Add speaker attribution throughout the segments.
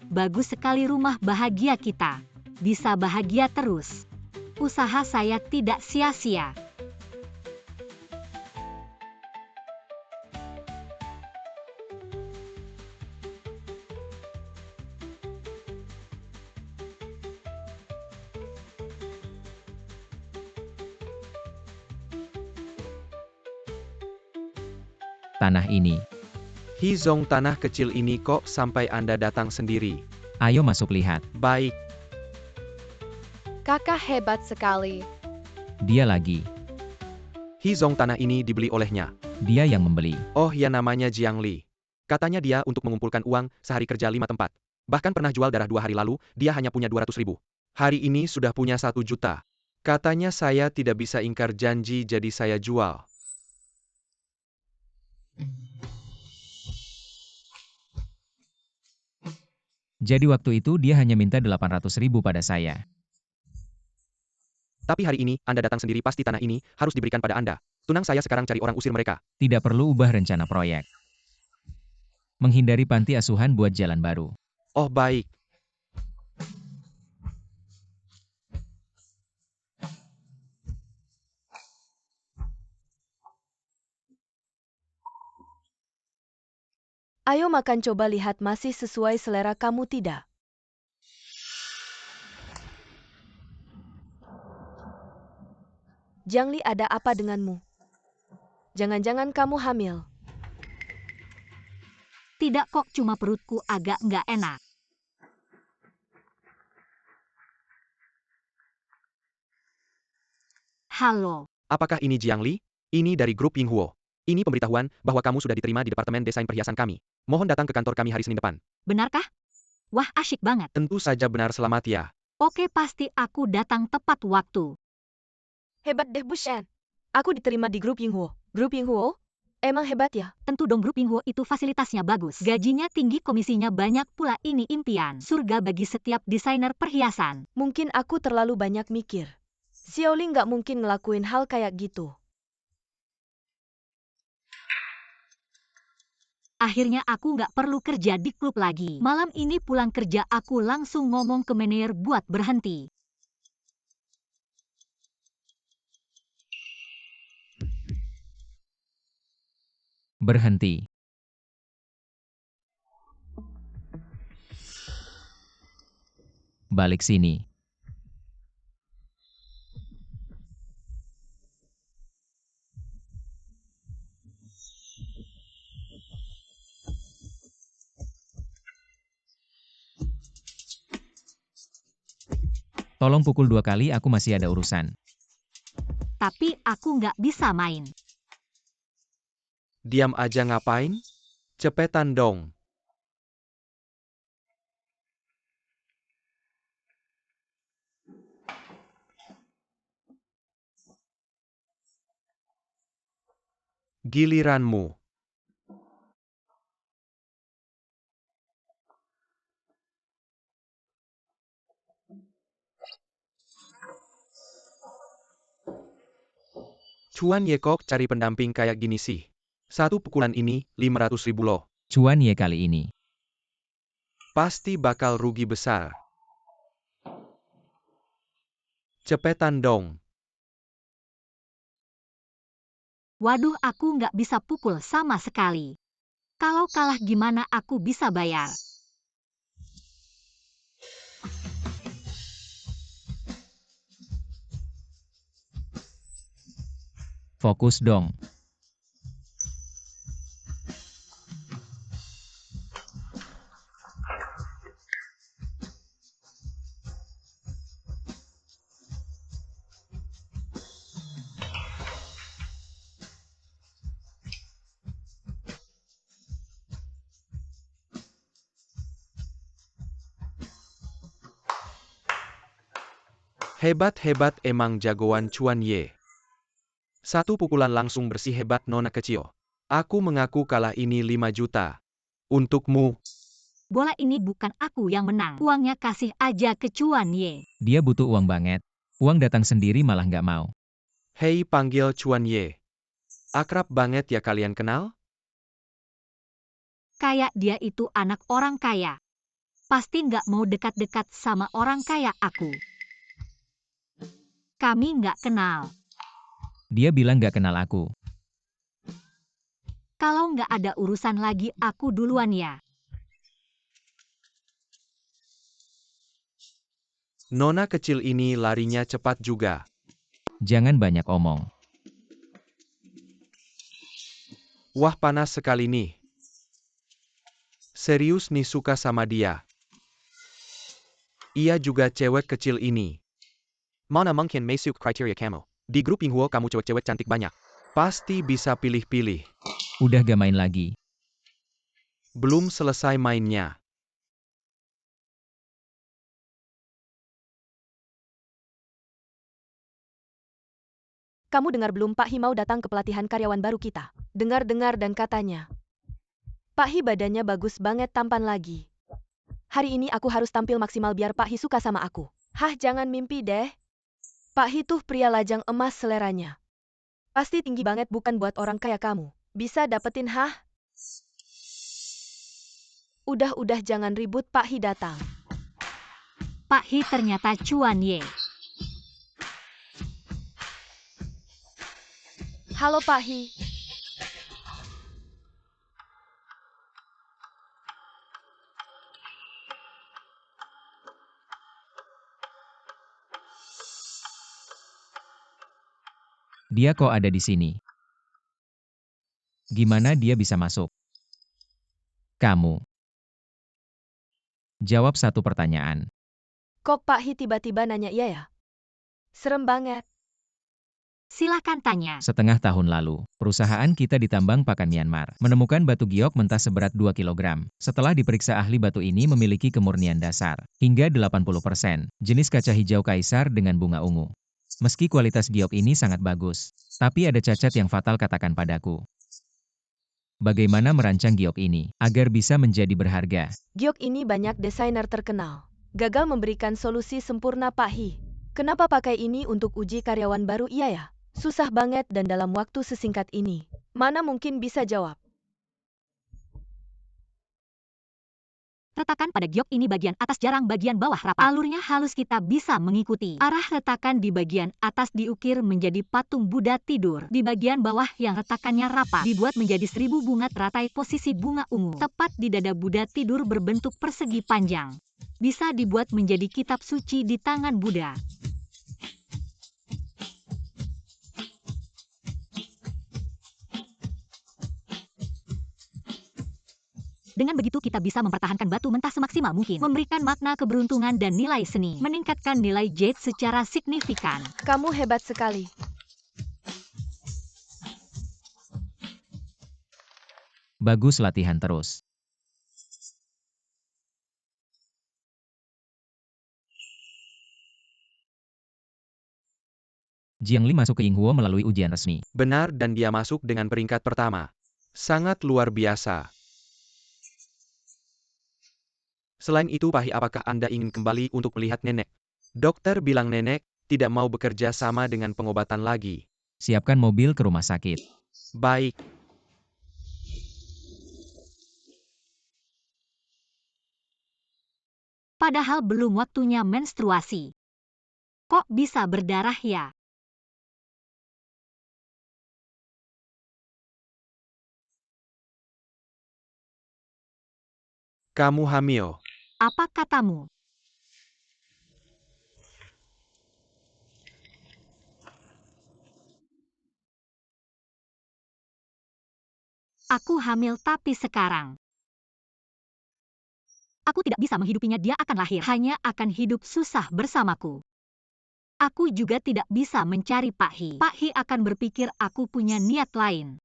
Speaker 1: Bagus sekali rumah bahagia kita. Bisa bahagia terus. Usaha saya tidak sia-sia.
Speaker 2: Tanah ini.
Speaker 3: Hizong, tanah kecil ini kok sampai Anda datang sendiri?
Speaker 2: Ayo masuk lihat.
Speaker 3: Baik.
Speaker 4: Kakak hebat sekali.
Speaker 2: Dia lagi.
Speaker 3: Hizong, tanah ini dibeli olehnya.
Speaker 2: Dia yang membeli.
Speaker 3: Oh ya, namanya Jiang Li. Katanya dia untuk mengumpulkan uang sehari kerja 5 tempat. Bahkan pernah jual darah 2 hari lalu, dia hanya punya 200.000. Hari ini sudah punya 1 juta. Katanya saya tidak bisa ingkar janji, jadi saya jual.
Speaker 2: Jadi waktu itu dia hanya minta 800.000 pada saya.
Speaker 3: Tapi hari ini, Anda datang sendiri, pasti tanah ini harus diberikan pada Anda. Tunang saya sekarang cari orang usir mereka.
Speaker 2: Tidak perlu ubah rencana proyek. Menghindari panti asuhan buat jalan baru.
Speaker 3: Oh baik.
Speaker 4: Ayo makan, coba lihat masih sesuai selera kamu tidak? Jiang Li, ada apa denganmu? Jangan-jangan kamu hamil?
Speaker 1: Tidak kok, cuma perutku agak nggak enak. Halo.
Speaker 3: Apakah ini Jiang Li? Ini dari grup Yinghuo. Ini pemberitahuan bahwa kamu sudah diterima di Departemen Desain Perhiasan kami. Mohon datang ke kantor kami hari Senin depan.
Speaker 1: Benarkah? Wah, asyik banget.
Speaker 3: Tentu saja benar, selamat ya.
Speaker 1: Oke, pasti aku datang tepat waktu.
Speaker 4: Hebat deh, Bushan. Aku diterima di grup Yinghuo. Grup Yinghuo? Emang hebat ya?
Speaker 1: Tentu dong, grup Yinghuo itu fasilitasnya bagus. Gajinya tinggi, komisinya banyak pula. Ini impian surga bagi setiap desainer perhiasan.
Speaker 4: Mungkin aku terlalu banyak mikir. Xiaoling nggak mungkin ngelakuin hal kayak gitu.
Speaker 1: Akhirnya aku nggak perlu kerja di klub lagi. Malam ini pulang kerja aku langsung ngomong ke manajer buat berhenti.
Speaker 2: Berhenti. Balik sini. Tolong pukul 2 kali, aku masih ada urusan.
Speaker 1: Tapi aku nggak bisa main.
Speaker 3: Diam aja ngapain? Cepetan dong. Giliranmu. Cuan Ye kok cari pendamping kayak gini sih. 1 pukulan ini 500.000 loh.
Speaker 2: Cuan Ye kali ini.
Speaker 3: Pasti bakal rugi besar. Cepetan dong.
Speaker 1: Waduh, aku nggak bisa pukul sama sekali. Kalau kalah gimana aku bisa bayar?
Speaker 2: Fokus dong.
Speaker 3: Hebat-hebat emang jagoan Cuan Ye. 1 pukulan langsung bersih, hebat nona kecil. Aku mengaku kalah, ini 5 juta. Untukmu.
Speaker 1: Bola ini bukan aku yang menang. Uangnya kasih aja ke Cuan Ye.
Speaker 2: Dia butuh uang banget. Uang datang sendiri malah nggak mau.
Speaker 3: Hei, panggil Cuan Ye. Akrab banget ya, kalian kenal?
Speaker 1: Kayak dia itu anak orang kaya. pasti nggak mau dekat-dekat sama orang kayak aku. Kami nggak kenal.
Speaker 2: Dia bilang gak kenal aku.
Speaker 1: Kalau nggak ada urusan lagi, aku duluan ya.
Speaker 3: Nona kecil ini larinya cepat juga.
Speaker 2: Jangan banyak omong.
Speaker 3: Wah, panas sekali nih. Serius nih suka sama dia. Ia juga cewek kecil ini. Mana mungkin masuk kriteria kamu? Di grup Yinghuo kamu cewek-cewek cantik banyak. Pasti bisa pilih-pilih.
Speaker 2: Udah gak main lagi.
Speaker 3: Belum selesai mainnya.
Speaker 4: Kamu dengar belum Pak Hi mau datang ke pelatihan karyawan baru kita? Dengar-dengar dan katanya. Pak Hi badannya bagus banget, tampan lagi. Hari ini aku harus tampil maksimal biar Pak Hi suka sama aku. Hah, jangan mimpi deh. Pak Hi tuh pria lajang emas seleranya. Pasti tinggi banget, bukan buat orang kayak kamu. Bisa dapetin, hah? Udah jangan ribut, Pak Hi datang.
Speaker 1: Pak Hi ternyata Cuan Ye.
Speaker 4: Halo Pak Hi.
Speaker 2: Dia kok ada di sini? Gimana dia bisa masuk? Kamu. Jawab satu pertanyaan.
Speaker 4: Kok Pak Hi tiba-tiba nanya iya ya? Serem banget.
Speaker 1: Silakan tanya.
Speaker 2: Setengah tahun lalu, perusahaan kita di Tambang Pakan Myanmar menemukan batu giok mentah seberat 2 kg. Setelah diperiksa ahli, batu ini memiliki kemurnian dasar hingga 80%, jenis kaca hijau kaisar dengan bunga ungu. Meski kualitas giok ini sangat bagus, tapi ada cacat yang fatal, katakan padaku. Bagaimana merancang giok ini agar bisa menjadi berharga?
Speaker 4: Giok ini banyak desainer terkenal. Gagal memberikan solusi sempurna Pak Hi. Kenapa pakai ini untuk uji karyawan baru? Iya ya? Susah banget dan dalam waktu sesingkat ini. Mana mungkin bisa jawab?
Speaker 1: Retakan pada giok ini bagian atas jarang, bagian bawah rapat. Alurnya halus, kita bisa mengikuti. Arah retakan di bagian atas diukir menjadi patung Buddha tidur. Di bagian bawah yang retakannya rapat dibuat menjadi 1000 bunga teratai posisi bunga ungu. Tepat di dada Buddha tidur berbentuk persegi panjang. Bisa dibuat menjadi kitab suci di tangan Buddha. Dengan begitu kita bisa mempertahankan batu mentah semaksimal mungkin, memberikan makna keberuntungan dan nilai seni, meningkatkan nilai jade secara signifikan.
Speaker 4: Kamu hebat sekali.
Speaker 2: Bagus, latihan terus. Jiang Li masuk ke Yinghuo melalui ujian resmi.
Speaker 3: Benar, dan dia masuk dengan peringkat pertama. Sangat luar biasa. Selain itu, Pak Hi, apakah Anda ingin kembali untuk melihat nenek? Dokter bilang nenek tidak mau bekerja sama dengan pengobatan lagi.
Speaker 2: Siapkan mobil ke rumah sakit.
Speaker 3: Baik.
Speaker 1: Padahal belum waktunya menstruasi. Kok bisa berdarah ya?
Speaker 3: Kamu hamil.
Speaker 1: Apa katamu? Aku hamil, tapi sekarang aku tidak bisa menghidupinya. Dia akan lahir, hanya akan hidup susah bersamaku. Aku juga tidak bisa mencari Pak Hi. Pak Hi akan berpikir aku punya niat lain.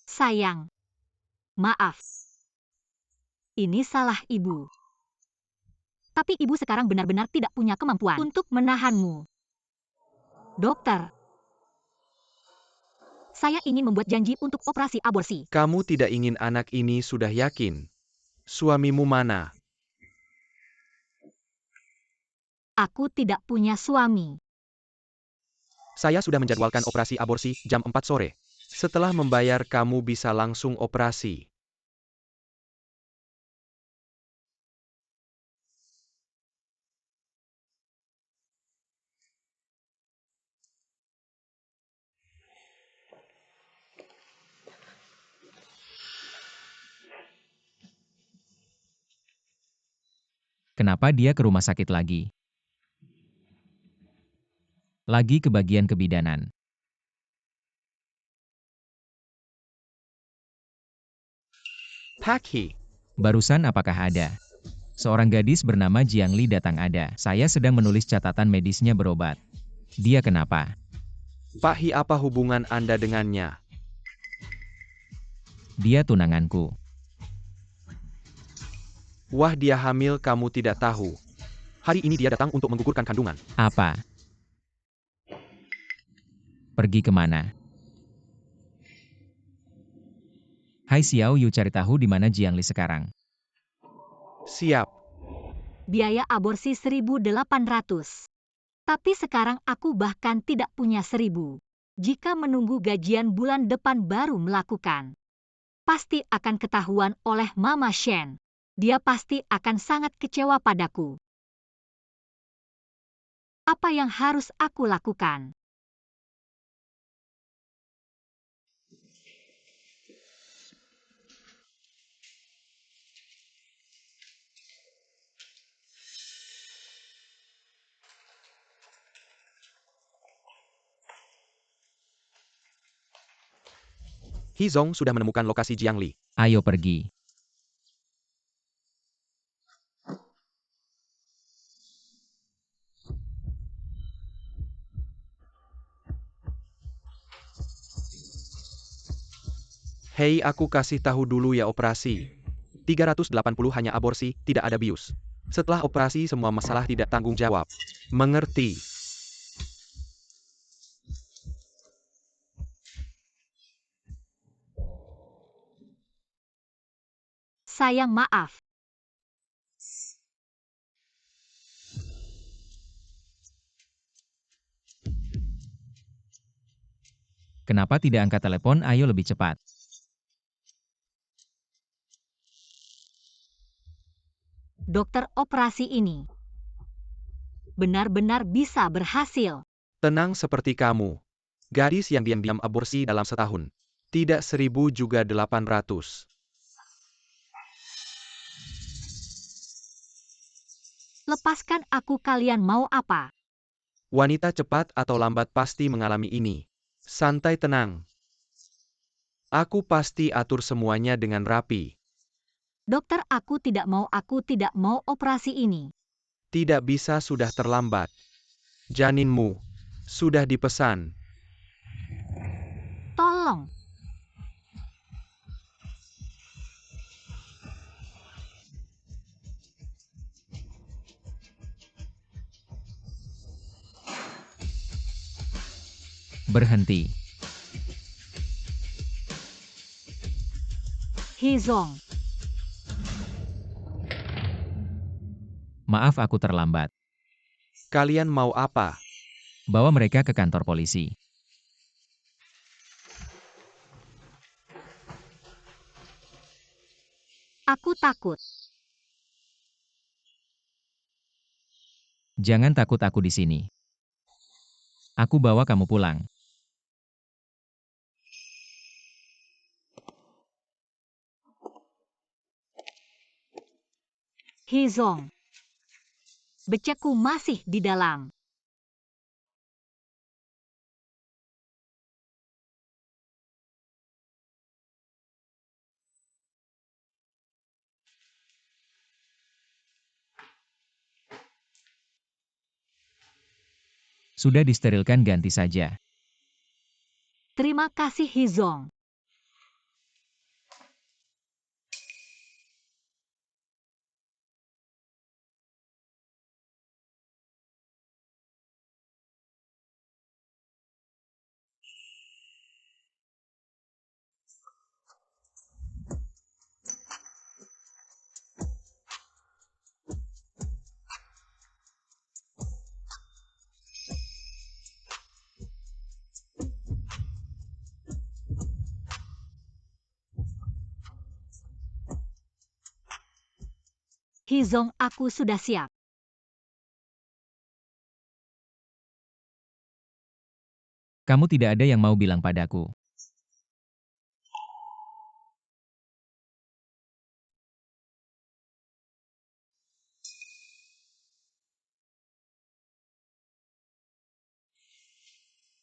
Speaker 1: Sayang, maaf. Ini salah ibu. Tapi ibu sekarang benar-benar tidak punya kemampuan untuk menahanmu. Dokter, saya ingin membuat janji untuk operasi aborsi.
Speaker 3: Kamu tidak ingin anak ini, sudah yakin? Suamimu mana?
Speaker 1: Aku tidak punya suami.
Speaker 3: Saya sudah menjadwalkan operasi aborsi jam 4 sore. Setelah membayar, kamu bisa langsung operasi.
Speaker 2: Kenapa dia ke rumah sakit lagi? Lagi ke bagian kebidanan.
Speaker 3: Pakhi.
Speaker 2: Barusan apakah ada? Seorang gadis bernama Jiang Li datang ada. Saya sedang menulis catatan medisnya berobat. Dia kenapa?
Speaker 3: Pakhi, apa hubungan Anda dengannya?
Speaker 2: Dia tunanganku.
Speaker 3: Wah, dia hamil, kamu tidak tahu. Hari ini dia datang untuk menggugurkan kandungan.
Speaker 2: Apa? Pergi kemana? Hai Xiao Yu, cari tahu di mana Jiang Li sekarang.
Speaker 3: Siap.
Speaker 1: Biaya aborsi 1.800. Tapi sekarang aku bahkan tidak punya 1.000. Jika menunggu gajian bulan depan baru melakukan. Pasti akan ketahuan oleh Mama Shen. Dia pasti akan sangat kecewa padaku. Apa yang harus aku lakukan?
Speaker 3: Hizong sudah menemukan lokasi Jiang Li.
Speaker 2: Ayo pergi.
Speaker 3: Hei, aku kasih tahu dulu ya, operasi 380 hanya aborsi, tidak ada bius. Setelah operasi semua masalah tidak tanggung jawab. Mengerti?
Speaker 1: Sayang maaf.
Speaker 2: Kenapa tidak angkat telepon? Ayo lebih cepat.
Speaker 1: Dokter, operasi ini benar-benar bisa berhasil.
Speaker 3: Tenang seperti kamu. Gadis yang diam-diam aborsi dalam setahun. Tidak 1.000 juga 800.
Speaker 1: Lepaskan aku, kalian mau apa?
Speaker 3: Wanita cepat atau lambat pasti mengalami ini. Santai, tenang. Aku pasti atur semuanya dengan rapi.
Speaker 1: Dokter, aku tidak mau operasi ini.
Speaker 3: Tidak bisa, sudah terlambat. Janinmu sudah dipesan.
Speaker 1: Tolong.
Speaker 2: Berhenti.
Speaker 1: Hizong.
Speaker 2: Maaf aku terlambat.
Speaker 3: Kalian mau apa?
Speaker 2: Bawa mereka ke kantor polisi.
Speaker 1: Aku takut.
Speaker 2: Jangan takut, aku di sini. Aku bawa kamu pulang.
Speaker 1: Hizong. Becekku masih di dalam.
Speaker 2: Sudah disterilkan, ganti saja.
Speaker 1: Terima kasih, Hizong. Hizong, aku sudah siap.
Speaker 2: Kamu tidak ada yang mau bilang padaku.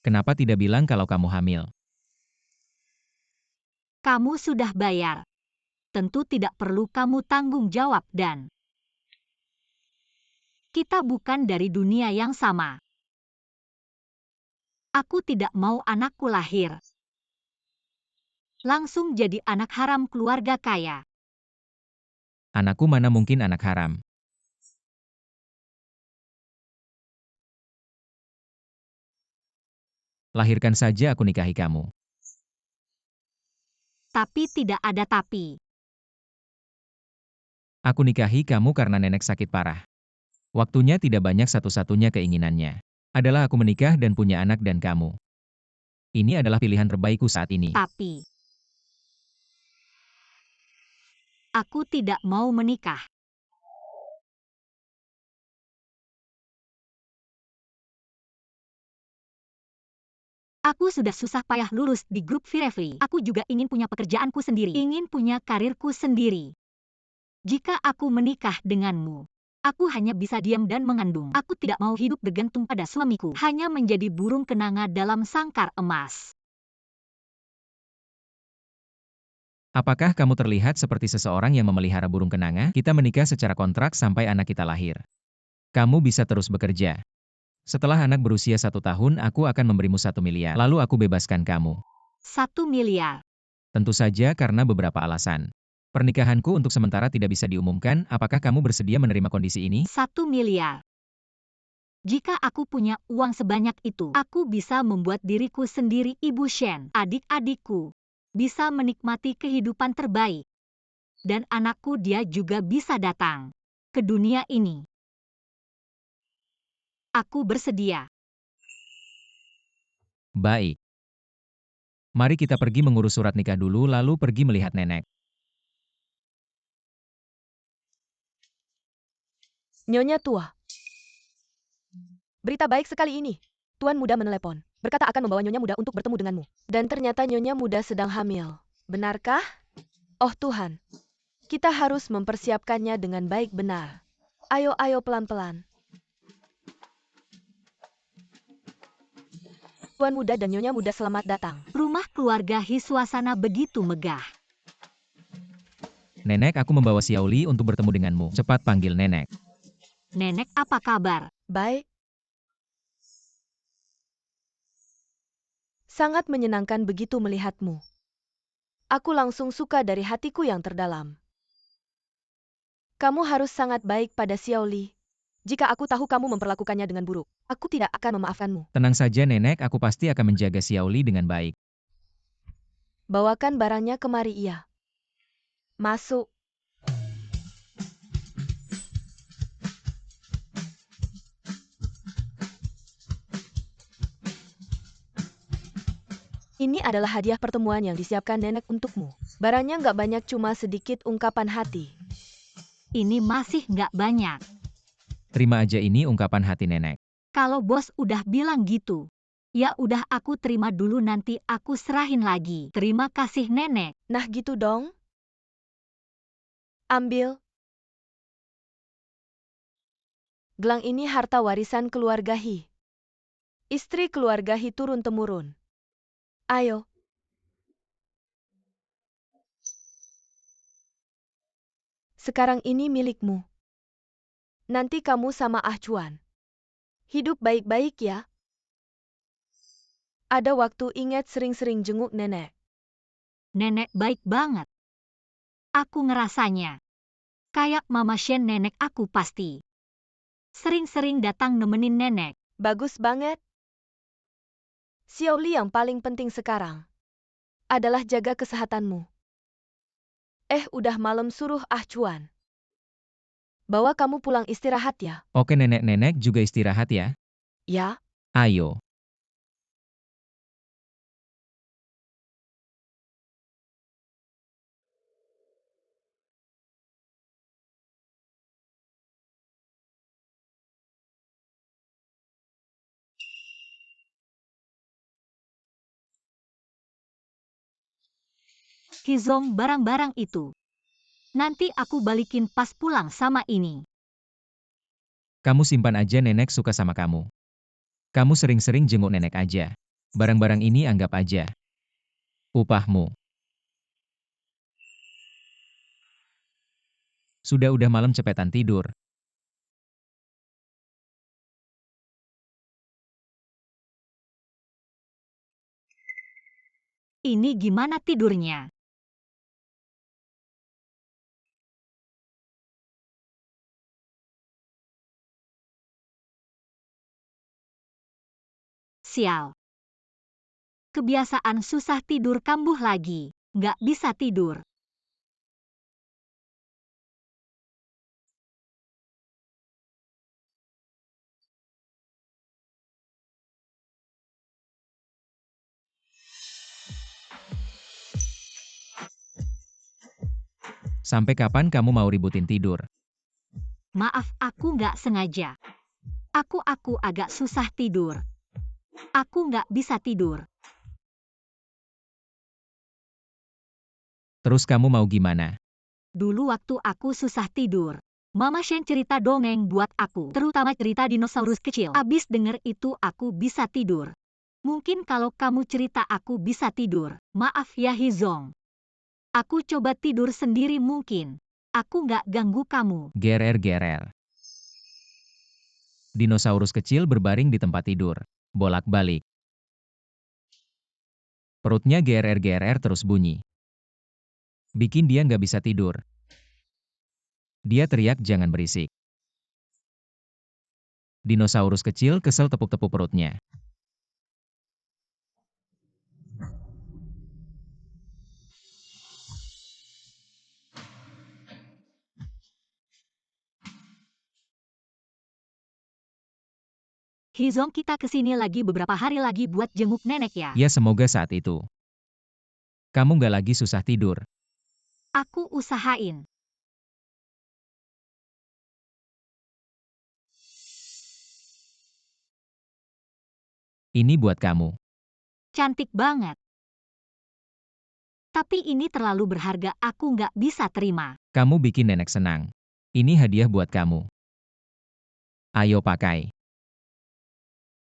Speaker 2: Kenapa tidak bilang kalau kamu hamil?
Speaker 1: Kamu sudah bayar. Tentu tidak perlu kamu tanggung jawab dan kita bukan dari dunia yang sama. Aku tidak mau anakku lahir langsung jadi anak haram keluarga kaya.
Speaker 2: Anakku mana mungkin anak haram. Lahirkan saja aku nikahi kamu.
Speaker 1: Tapi tidak ada tapi.
Speaker 2: Aku nikahi kamu karena nenek sakit parah. Waktunya tidak banyak, satu-satunya keinginannya adalah aku menikah dan punya anak dan kamu. Ini adalah pilihan terbaikku saat ini.
Speaker 1: Tapi aku tidak mau menikah. Aku sudah susah payah lulus di grup Firefly. Aku juga ingin punya pekerjaanku sendiri. Ingin punya karirku sendiri. Jika aku menikah denganmu, aku hanya bisa diam dan mengandung. Aku tidak mau hidup bergantung pada suamiku. Hanya menjadi burung kenanga dalam sangkar emas.
Speaker 2: Apakah kamu terlihat seperti seseorang yang memelihara burung kenanga? Kita menikah secara kontrak sampai anak kita lahir. Kamu bisa terus bekerja. Setelah anak berusia 1 tahun, aku akan memberimu 1 miliar. Lalu aku bebaskan kamu.
Speaker 1: 1 miliar.
Speaker 2: Tentu saja karena beberapa alasan. Pernikahanku untuk sementara tidak bisa diumumkan. Apakah kamu bersedia menerima kondisi ini?
Speaker 1: 1 miliar. Jika aku punya uang sebanyak itu, aku bisa membuat diriku sendiri Ibu Shen, adik-adikku bisa menikmati kehidupan terbaik. Dan anakku dia juga bisa datang ke dunia ini. Aku bersedia.
Speaker 2: Baik. Mari kita pergi mengurus surat nikah dulu lalu pergi melihat nenek.
Speaker 4: Nyonya tua. Berita baik sekali ini. Tuan muda menelepon. Berkata akan membawa Nyonya muda untuk bertemu denganmu. Dan ternyata Nyonya muda sedang hamil. Benarkah? Oh Tuhan. Kita harus mempersiapkannya dengan baik benar. Ayo pelan-pelan. Tuan muda dan Nyonya muda selamat datang.
Speaker 1: Rumah keluarga Hi suasana begitu megah.
Speaker 2: Nenek, aku membawa Xiaoli untuk bertemu denganmu. Cepat panggil nenek.
Speaker 1: Nenek, apa kabar?
Speaker 4: Baik. Sangat menyenangkan begitu melihatmu. Aku langsung suka dari hatiku yang terdalam. Kamu harus sangat baik pada Xiaoli. Jika aku tahu kamu memperlakukannya dengan buruk, aku tidak akan memaafkanmu.
Speaker 2: Tenang saja nenek, aku pasti akan menjaga Xiaoli dengan baik.
Speaker 4: Bawakan barangnya kemari ia. Masuk. Ini adalah hadiah pertemuan yang disiapkan nenek untukmu. Barangnya nggak banyak, cuma sedikit ungkapan hati.
Speaker 1: Ini masih nggak banyak.
Speaker 2: Terima aja, ini ungkapan hati nenek.
Speaker 1: Kalau bos udah bilang gitu, ya udah aku terima dulu, nanti aku serahin lagi. Terima kasih nenek.
Speaker 4: Nah gitu dong. Ambil. Gelang ini harta warisan keluarga Hi. Istri keluarga Hi turun-temurun. Ayo. Sekarang ini milikmu. Nanti kamu sama Ah Chuan. Hidup baik-baik ya. Ada waktu ingat sering-sering jenguk nenek.
Speaker 1: Nenek baik banget. Aku ngerasanya kayak Mama Shen. Nenek aku pasti sering-sering datang nemenin nenek.
Speaker 4: Bagus banget. Xiaoli, yang paling penting sekarang adalah jaga kesehatanmu. Udah malam, suruh Ah Chuan bawa kamu pulang istirahat ya.
Speaker 2: Oke nenek juga istirahat ya.
Speaker 4: Ya.
Speaker 2: Ayo.
Speaker 1: Hizong, barang-barang itu nanti aku balikin pas pulang sama ini.
Speaker 2: Kamu simpan aja, nenek suka sama kamu. Kamu sering-sering jenguk nenek aja. Barang-barang ini anggap aja upahmu. Sudah malam cepetan tidur.
Speaker 1: Ini gimana tidurnya? Sial. Kebiasaan susah tidur kambuh lagi. Nggak bisa tidur.
Speaker 2: Sampai kapan kamu mau ributin tidur?
Speaker 1: Maaf, aku nggak sengaja. Aku agak susah tidur. Aku nggak bisa tidur.
Speaker 2: Terus kamu mau gimana?
Speaker 1: Dulu waktu aku susah tidur, Mama Shen cerita dongeng buat aku, terutama cerita dinosaurus kecil. Abis denger itu aku bisa tidur. Mungkin kalau kamu cerita aku bisa tidur. Maaf ya Hizong. Aku coba tidur sendiri mungkin. Aku nggak ganggu kamu.
Speaker 2: Gerer-gerer. Dinosaurus kecil berbaring di tempat tidur. Bolak-balik. Perutnya gerer-gerer terus bunyi. Bikin dia nggak bisa tidur. Dia teriak jangan berisik. Dinosaurus kecil kesel tepuk-tepuk perutnya.
Speaker 1: Hizong, kita kesini lagi beberapa hari lagi buat jenguk nenek ya.
Speaker 2: Ya semoga saat itu. Kamu nggak lagi susah tidur.
Speaker 1: Aku usahain.
Speaker 2: Ini buat kamu.
Speaker 1: Cantik banget. Tapi ini terlalu berharga, aku nggak bisa terima.
Speaker 2: Kamu bikin nenek senang. Ini hadiah buat kamu. Ayo pakai.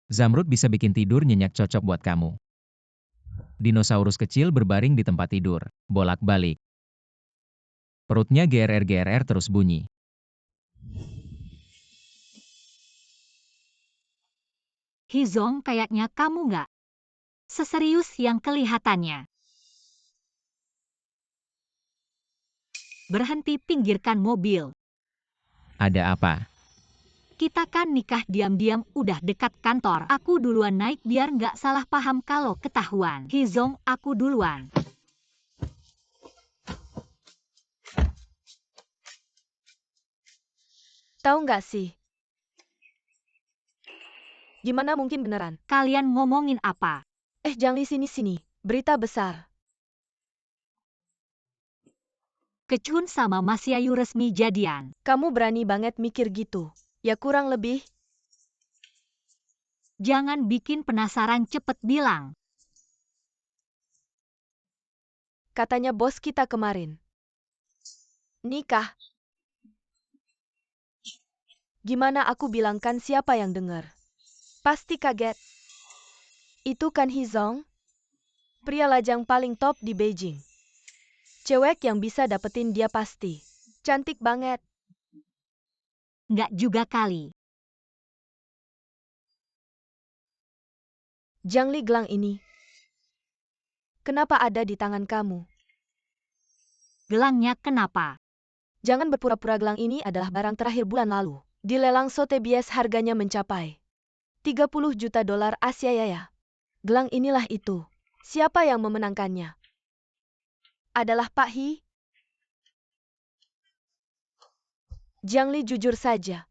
Speaker 2: Zamrud bisa bikin tidur nyenyak cocok buat kamu. Dinosaurus kecil berbaring di tempat tidur. Bolak-balik. Perutnya gerer-gerer terus bunyi.
Speaker 1: Hizong, kayaknya kamu nggak seserius yang kelihatannya. Berhenti, pinggirkan mobil.
Speaker 2: Ada apa?
Speaker 1: Kita kan nikah diam-diam, udah dekat kantor. Aku duluan naik biar nggak salah paham kalau ketahuan. Hizong, aku duluan.
Speaker 4: Tahu nggak sih? Gimana mungkin beneran?
Speaker 1: Kalian ngomongin apa?
Speaker 4: Zhang Li, sini-sini. Berita besar.
Speaker 1: Kechun sama Mas Yayu resmi jadian.
Speaker 4: Kamu berani banget mikir gitu. Ya kurang lebih.
Speaker 1: Jangan bikin penasaran, cepet bilang.
Speaker 4: Katanya bos kita kemarin. Nikah. Gimana aku bilangkan, siapa yang dengar? Pasti kaget. Itu kan Hizong? Pria lajang paling top di Beijing. Cewek yang bisa dapetin dia pasti. Cantik banget.
Speaker 1: Nggak juga kali.
Speaker 4: Zhang Li, gelang ini. Kenapa ada di tangan kamu?
Speaker 1: Gelangnya kenapa?
Speaker 4: Jangan berpura-pura, gelang ini adalah barang terakhir bulan lalu. Di lelang Sotheby's harganya mencapai 30 juta dolar Asia ya. Gelang inilah itu. Siapa yang memenangkannya? Adalah Pak He. Zhang Li, jujur saja.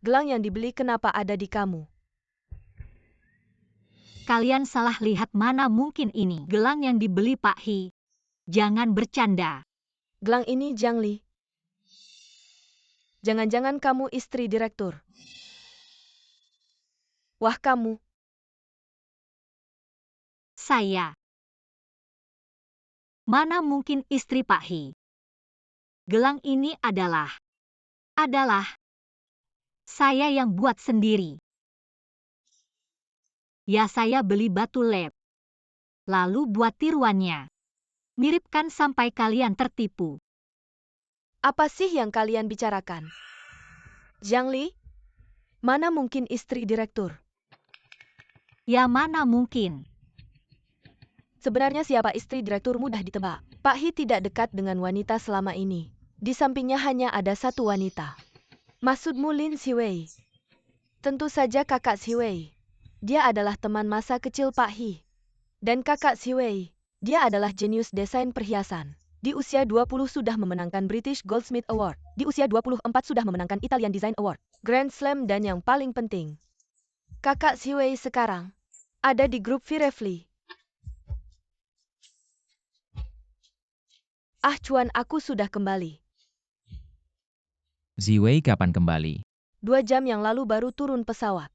Speaker 4: Gelang yang dibeli kenapa ada di kamu?
Speaker 1: Kalian salah lihat, mana mungkin ini gelang yang dibeli Pak He. Jangan bercanda.
Speaker 4: Gelang ini Zhang Li. Jangan-jangan kamu istri direktur? Wah, kamu.
Speaker 1: Saya. Mana mungkin istri Pak He. Gelang ini adalah saya yang buat sendiri. Ya, saya beli batu lab. Lalu buat tiruannya. Mirip kan sampai kalian tertipu.
Speaker 4: Apa sih yang kalian bicarakan? Jiang Li? Mana mungkin istri direktur?
Speaker 1: Ya, mana mungkin.
Speaker 4: Sebenarnya siapa istri direktur mudah ditebak. Pak He tidak dekat dengan wanita selama ini. Di sampingnya hanya ada satu wanita. Maksudmu Lin Siwei? Tentu saja kakak Siwei. Dia adalah teman masa kecil Pak He. Dan kakak Siwei, dia adalah jenius desain perhiasan. Di usia 20 sudah memenangkan British Goldsmith Award. Di usia 24 sudah memenangkan Italian Design Award, Grand Slam, dan yang paling penting, kakak Siwei sekarang ada di grup Firefly. Ah cuan, aku sudah kembali.
Speaker 2: Ziwei kapan kembali?
Speaker 4: 2 jam yang lalu baru turun pesawat.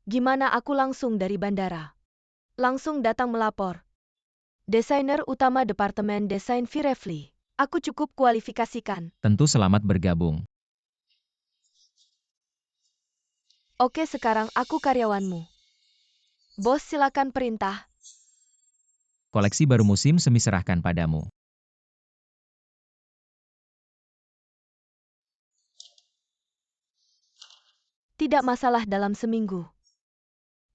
Speaker 4: Gimana aku langsung dari bandara? Langsung datang melapor. Desainer utama Departemen Desain Firefly. Aku cukup kualifikasikan.
Speaker 2: Tentu selamat bergabung.
Speaker 4: Oke, sekarang aku karyawanmu. Bos, silakan perintah.
Speaker 2: Koleksi baru musim semi serahkan padamu.
Speaker 4: Tidak masalah, dalam seminggu.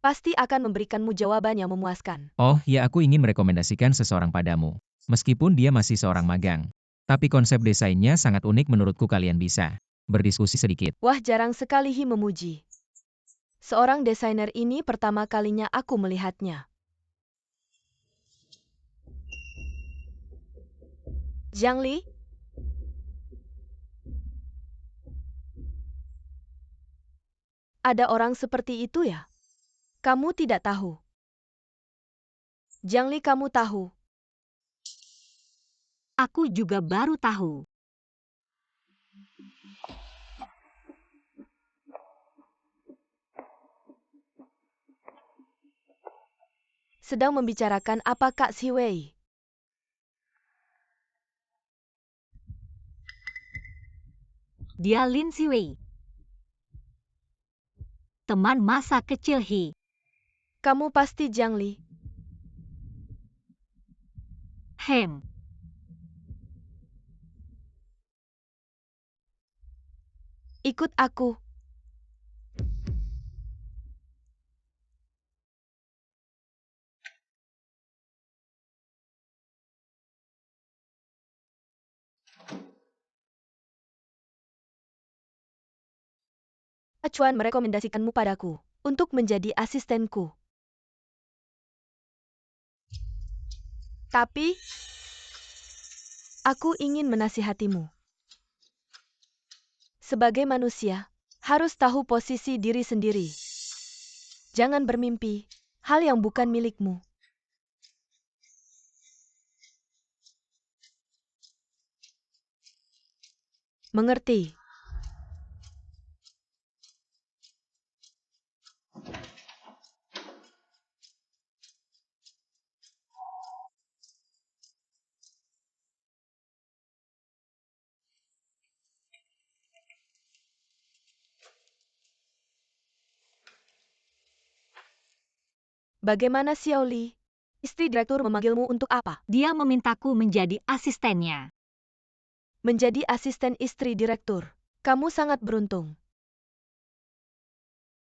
Speaker 4: Pasti akan memberikanmu jawaban yang memuaskan.
Speaker 2: Oh ya, aku ingin merekomendasikan seseorang padamu. Meskipun dia masih seorang magang. Tapi konsep desainnya sangat unik, menurutku kalian bisa berdiskusi sedikit.
Speaker 4: Wah, jarang sekali He memuji. Seorang desainer ini pertama kalinya aku melihatnya. Jiang Li? Ada orang seperti itu ya? Kamu tidak tahu. Jiang Li, kamu tahu.
Speaker 1: Aku juga baru tahu.
Speaker 4: Sedang membicarakan apa Kak Siwei?
Speaker 1: Dia Lin Siwei. Teman masa kecil He.
Speaker 4: Kamu pasti Jiang Li.
Speaker 1: Hem.
Speaker 4: Ikut aku. Acuan merekomendasikanmu padaku untuk menjadi asistenku. Tapi, aku ingin menasihatimu. Sebagai manusia, harus tahu posisi diri sendiri. Jangan bermimpi hal yang bukan milikmu. Mengerti? Bagaimana Xiao Li? Istri direktur memanggilmu untuk apa?
Speaker 1: Dia memintaku menjadi asistennya.
Speaker 4: Menjadi asisten istri direktur. Kamu sangat beruntung.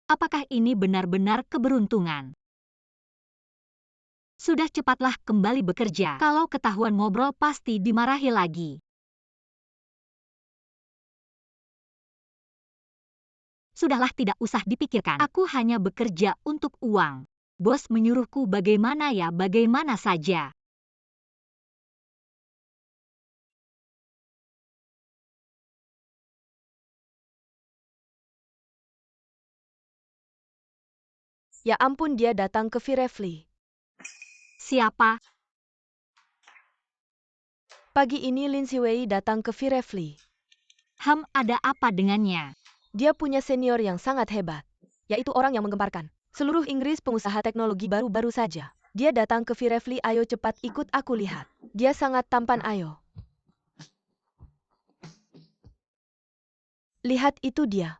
Speaker 1: Apakah ini benar-benar keberuntungan? Sudah, cepatlah kembali bekerja. Kalau ketahuan ngobrol pasti dimarahi lagi. Sudahlah, tidak usah dipikirkan. Aku hanya bekerja untuk uang. Bos menyuruhku bagaimana ya, bagaimana saja.
Speaker 4: Ya ampun, dia datang ke Firefly.
Speaker 1: Siapa?
Speaker 4: Pagi ini Lin Siwei datang ke Firefly.
Speaker 1: Ada apa dengannya?
Speaker 4: Dia punya senior yang sangat hebat, yaitu orang yang menggemparkan seluruh Inggris, pengusaha teknologi baru-baru saja. Dia datang ke Firefly. Ayo cepat ikut aku lihat. Dia sangat tampan, ayo. Lihat itu dia.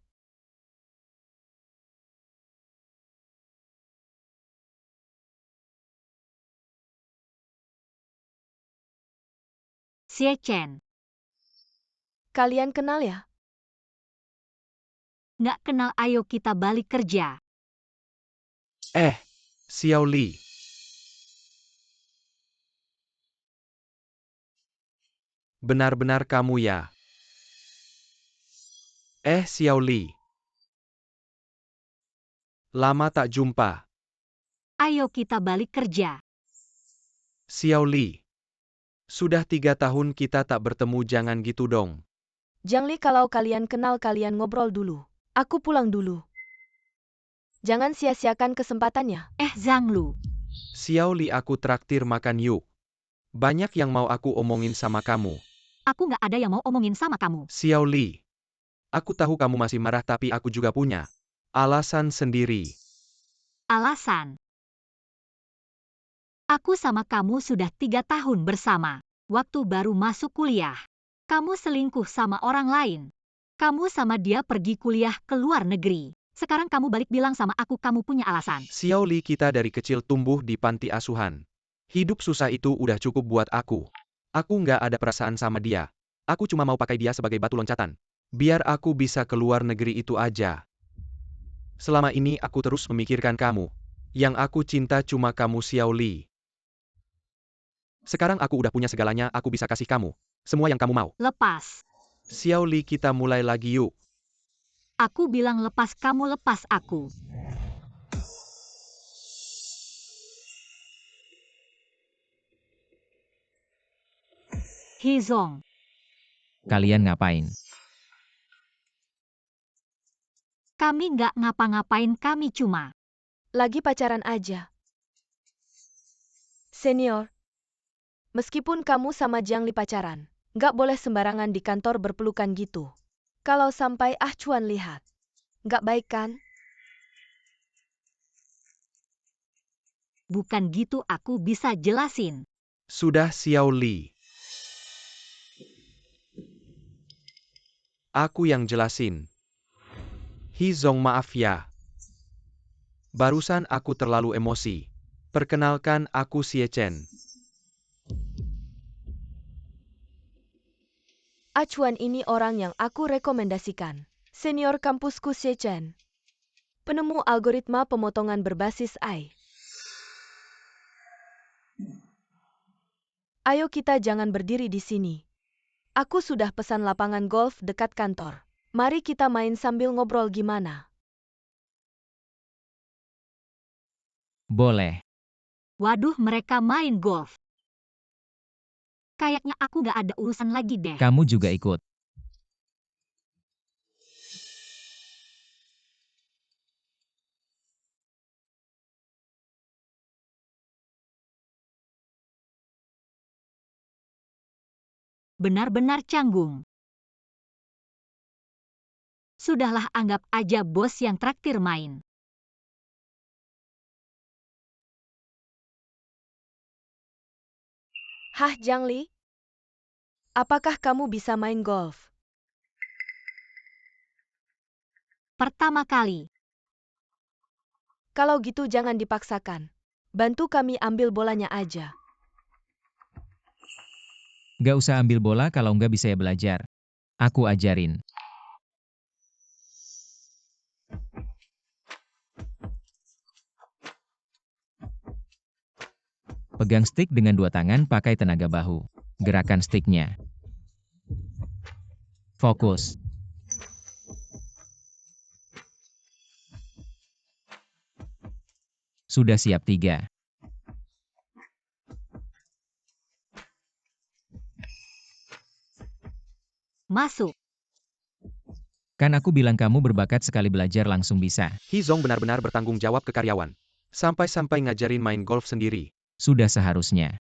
Speaker 1: Xie Chen.
Speaker 4: Kalian kenal ya?
Speaker 1: Nggak kenal, ayo kita balik kerja.
Speaker 3: Xiao Li. Benar-benar kamu ya? Xiao Li. Lama tak jumpa.
Speaker 1: Ayo kita balik kerja.
Speaker 3: Xiao Li. Sudah 3 tahun kita tak bertemu, jangan gitu dong.
Speaker 4: Jiang Li, kalau kalian kenal kalian ngobrol dulu. Aku pulang dulu. Jangan sia-siakan kesempatannya.
Speaker 1: Zhang Lu.
Speaker 3: Xiao Li, aku traktir makan yuk. Banyak yang mau aku omongin sama kamu.
Speaker 1: Aku nggak ada yang mau omongin sama kamu.
Speaker 3: Xiao Li. Aku tahu kamu masih marah, tapi aku juga punya alasan sendiri.
Speaker 1: Alasan. Aku sama kamu sudah 3 tahun bersama. Waktu baru masuk kuliah. Kamu selingkuh sama orang lain. Kamu sama dia pergi kuliah ke luar negeri. Sekarang kamu balik bilang sama aku kamu punya alasan.
Speaker 3: Xiao Li, kita dari kecil tumbuh di panti asuhan. Hidup susah itu udah cukup buat aku. Aku nggak ada perasaan sama dia. Aku cuma mau pakai dia sebagai batu loncatan. Biar aku bisa ke luar negeri itu aja. Selama ini aku terus memikirkan kamu. Yang aku cinta cuma kamu, Xiao Li. Sekarang aku udah punya segalanya, aku bisa kasih kamu semua yang kamu mau.
Speaker 1: Lepas.
Speaker 3: Xiao Li, kita mulai lagi yuk.
Speaker 1: Aku bilang lepas, kamu lepas aku. Hizong.
Speaker 2: Kalian ngapain?
Speaker 1: Kami nggak ngapa-ngapain, kami cuma.
Speaker 4: Lagi pacaran aja. Senior. Meskipun kamu sama Jiang Li pacaran, nggak boleh sembarangan di kantor berpelukan gitu. Kalau sampai Chuan lihat, nggak baik kan?
Speaker 1: Bukan gitu, aku bisa jelasin.
Speaker 3: Sudah, Xiao Li. Aku yang jelasin. Hizong, maaf ya. Barusan aku terlalu emosi. Perkenalkan, aku Xie Chen.
Speaker 4: Chuan ini orang yang aku rekomendasikan. Senior kampusku Xie Chen. Penemu algoritma pemotongan berbasis AI. Ayo kita jangan berdiri di sini. Aku sudah pesan lapangan golf dekat kantor. Mari kita main sambil ngobrol, gimana?
Speaker 2: Boleh.
Speaker 1: Waduh, mereka main golf. Kayaknya aku nggak ada urusan lagi deh.
Speaker 2: Kamu juga ikut.
Speaker 1: Benar-benar canggung. Sudahlah, anggap aja bos yang traktir main.
Speaker 4: Hah, Jiang Li? Apakah kamu bisa main golf?
Speaker 1: Pertama kali.
Speaker 4: Kalau gitu jangan dipaksakan. Bantu kami ambil bolanya aja.
Speaker 2: Gak usah ambil bola kalau nggak bisa ya belajar. Aku ajarin. Pegang stick dengan 2 tangan, pakai tenaga bahu. Gerakan sticknya. Fokus. Sudah siap 3.
Speaker 1: Masuk.
Speaker 2: Kan aku bilang kamu berbakat sekali, belajar langsung bisa.
Speaker 3: Hizong benar-benar bertanggung jawab ke karyawan. Sampai-sampai ngajarin main golf sendiri.
Speaker 2: Sudah seharusnya.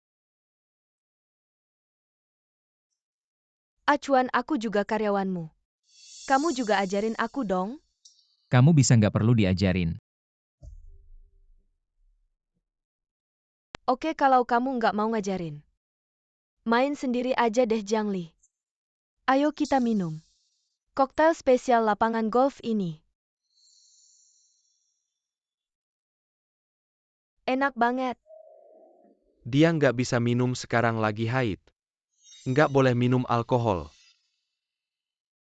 Speaker 4: Chuan, aku juga karyawanmu. Kamu juga ajarin aku dong.
Speaker 2: Kamu bisa nggak perlu diajarin.
Speaker 4: Oke, kalau kamu nggak mau ngajarin. Main sendiri aja deh, Jiang Li. Ayo kita minum koktail spesial lapangan golf ini. Enak banget.
Speaker 3: Dia nggak bisa minum sekarang, lagi haid. Nggak boleh minum alkohol.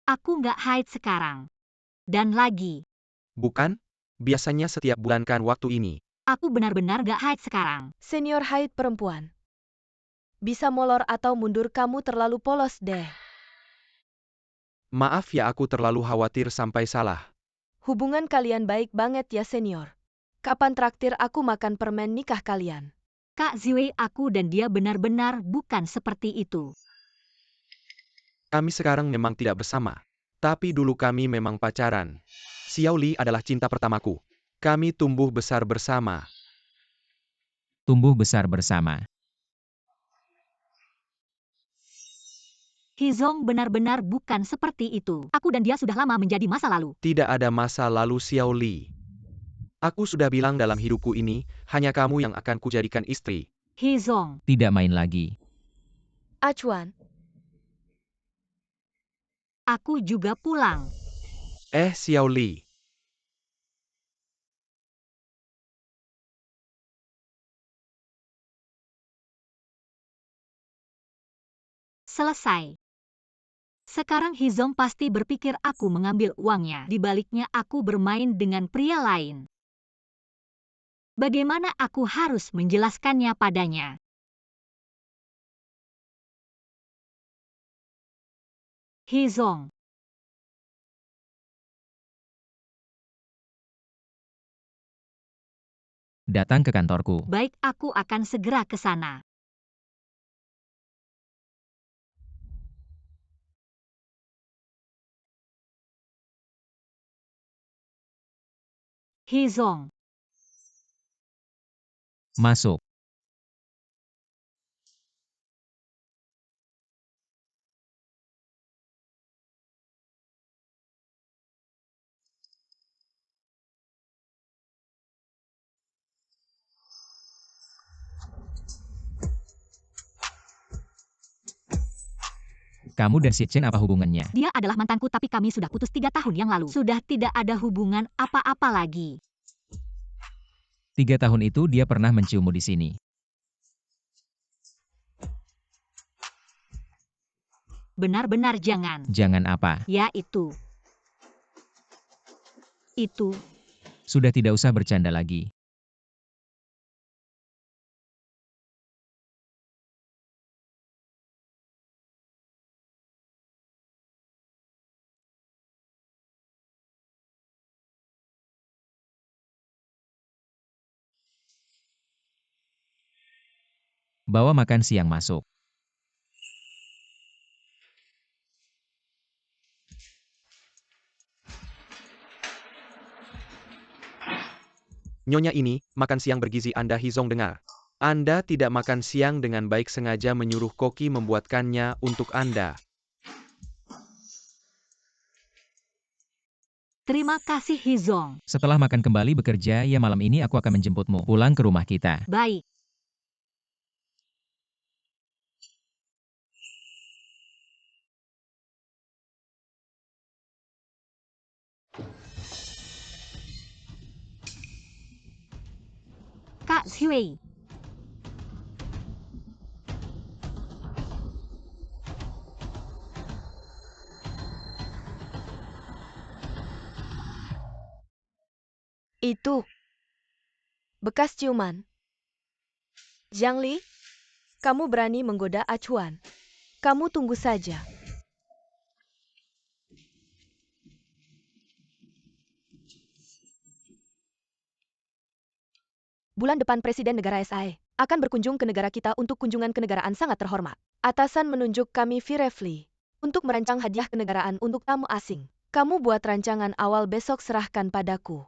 Speaker 1: Aku nggak haid sekarang. Dan lagi,
Speaker 3: Bukan? Biasanya setiap bulan kan waktu ini.
Speaker 1: aku benar-benar nggak haid sekarang.
Speaker 4: Senior haid perempuan. Bisa molor atau mundur, kamu terlalu polos deh.
Speaker 3: Maaf ya, aku terlalu khawatir sampai salah.
Speaker 4: Hubungan kalian baik banget ya senior. Kapan traktir aku makan permen nikah kalian?
Speaker 1: Kak Ziwei, aku dan dia benar-benar bukan seperti itu.
Speaker 3: Kami sekarang memang tidak bersama. Tapi dulu kami memang pacaran. Xiao Li adalah cinta pertamaku. Kami tumbuh besar bersama.
Speaker 2: Tumbuh besar bersama.
Speaker 1: Hizong benar-benar bukan seperti itu. Aku dan dia sudah lama menjadi masa lalu.
Speaker 3: Tidak ada masa lalu Xiao Li. Aku sudah bilang dalam hidupku ini, hanya kamu yang akan kujadikan istri.
Speaker 1: Hizong,
Speaker 2: Tidak main lagi.
Speaker 4: Acuan,
Speaker 1: aku juga pulang.
Speaker 3: Xiao Li.
Speaker 1: Selesai. Sekarang Hizong pasti berpikir aku mengambil uangnya. Di baliknya aku bermain dengan pria lain. Bagaimana aku harus menjelaskannya padanya? Hizong,
Speaker 2: Datang ke kantorku.
Speaker 1: baik, aku akan segera ke sana. Hizong,
Speaker 2: Masuk. Kamu dan si Chen apa hubungannya?
Speaker 1: dia adalah mantanku tapi kami sudah putus 3 tahun yang lalu. Sudah tidak ada hubungan apa-apa lagi.
Speaker 2: 3 tahun itu dia pernah menciummu di sini.
Speaker 1: Benar-benar jangan.
Speaker 2: Jangan apa?
Speaker 1: Ya itu. Itu.
Speaker 2: Sudah tidak usah bercanda lagi. Bawa makan siang masuk.
Speaker 3: Nyonya ini, makan siang bergizi Anda Hizong dengar. Anda tidak makan siang dengan baik, sengaja menyuruh koki membuatkannya untuk Anda.
Speaker 1: Terima kasih Hizong.
Speaker 2: Setelah makan kembali bekerja, ya malam ini aku akan menjemputmu pulang ke rumah kita.
Speaker 1: Baik. Kak Xiwei.
Speaker 4: itu. Bekas ciuman. Jiang Li, kamu berani menggoda acuan. Kamu tunggu saja. Bulan depan Presiden Negara SAE akan berkunjung ke negara kita untuk kunjungan kenegaraan sangat terhormat. Atasan menunjuk kami Virefli untuk merancang hadiah kenegaraan untuk tamu asing. Kamu buat rancangan awal, besok serahkan padaku.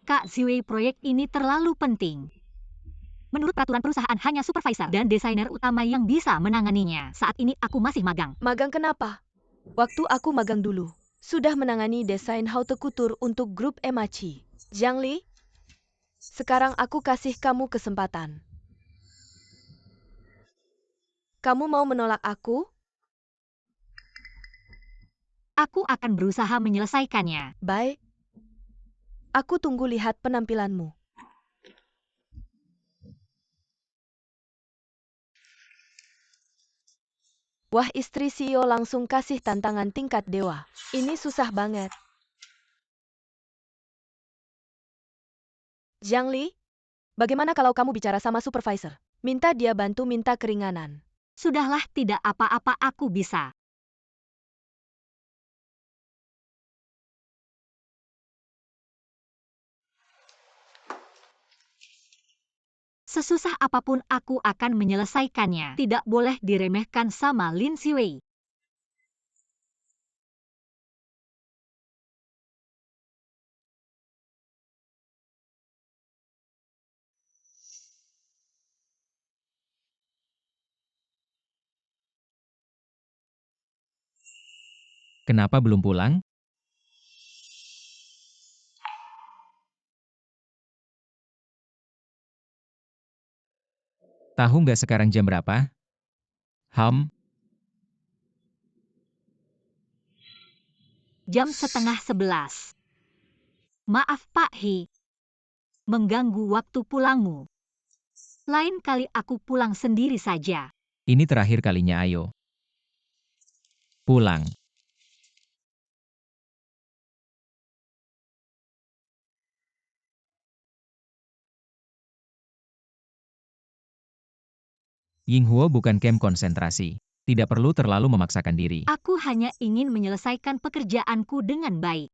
Speaker 1: Kak Ziwei, proyek ini terlalu penting. Menurut peraturan perusahaan hanya supervisor dan desainer utama yang bisa menanganinya. Saat ini aku masih magang.
Speaker 4: Magang kenapa? Waktu aku magang dulu, sudah menangani desain haute couture untuk grup Emachi. Jiang Li, sekarang aku kasih kamu kesempatan. Kamu mau menolak aku?
Speaker 1: Aku akan berusaha menyelesaikannya.
Speaker 4: Baik. Aku tunggu lihat penampilanmu. Wah, istri CEO langsung kasih tantangan tingkat dewa. Ini susah banget. Jiang Li, bagaimana kalau kamu bicara sama supervisor? Minta dia bantu minta keringanan.
Speaker 1: Sudahlah, tidak apa-apa, aku bisa. Sesusah apapun aku akan menyelesaikannya. Tidak boleh diremehkan sama Lin Siwei.
Speaker 2: Kenapa belum pulang? Tahu nggak sekarang jam berapa?
Speaker 1: Jam 10:30. Maaf Pak He, mengganggu waktu pulangmu. Lain kali aku pulang sendiri saja.
Speaker 2: Ini terakhir kalinya, ayo. Pulang. Yinghuo bukan camp konsentrasi. Tidak perlu terlalu memaksakan diri.
Speaker 1: Aku hanya ingin menyelesaikan pekerjaanku dengan baik.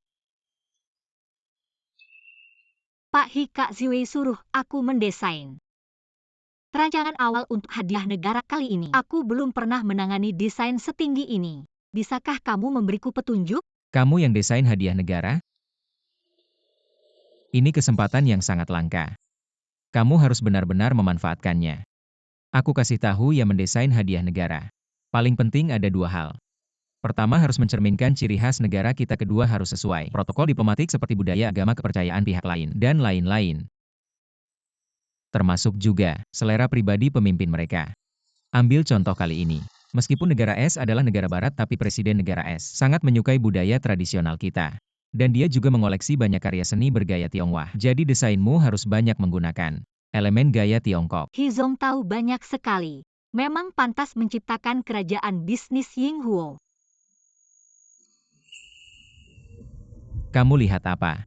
Speaker 1: Pak He, Kak Ziwei suruh aku mendesain rancangan awal untuk hadiah negara kali ini. Aku belum pernah menangani desain setinggi ini. Bisakah kamu memberiku petunjuk?
Speaker 2: Kamu yang desain hadiah negara? Ini kesempatan yang sangat langka. Kamu harus benar-benar memanfaatkannya. Aku kasih tahu yang mendesain hadiah negara. Paling penting ada dua hal. Pertama harus mencerminkan ciri khas negara kita, kedua harus sesuai protokol diplomatik seperti budaya, agama, kepercayaan pihak lain, dan lain-lain. Termasuk juga selera pribadi pemimpin mereka. Ambil contoh kali ini. Meskipun negara S adalah negara barat, tapi presiden negara S sangat menyukai budaya tradisional kita. Dan dia juga mengoleksi banyak karya seni bergaya Tionghoa. Jadi desainmu harus banyak menggunakan elemen gaya Tiongkok.
Speaker 1: Hizong tahu banyak sekali. Memang pantas menciptakan kerajaan bisnis Yinghuo.
Speaker 2: Kamu lihat apa?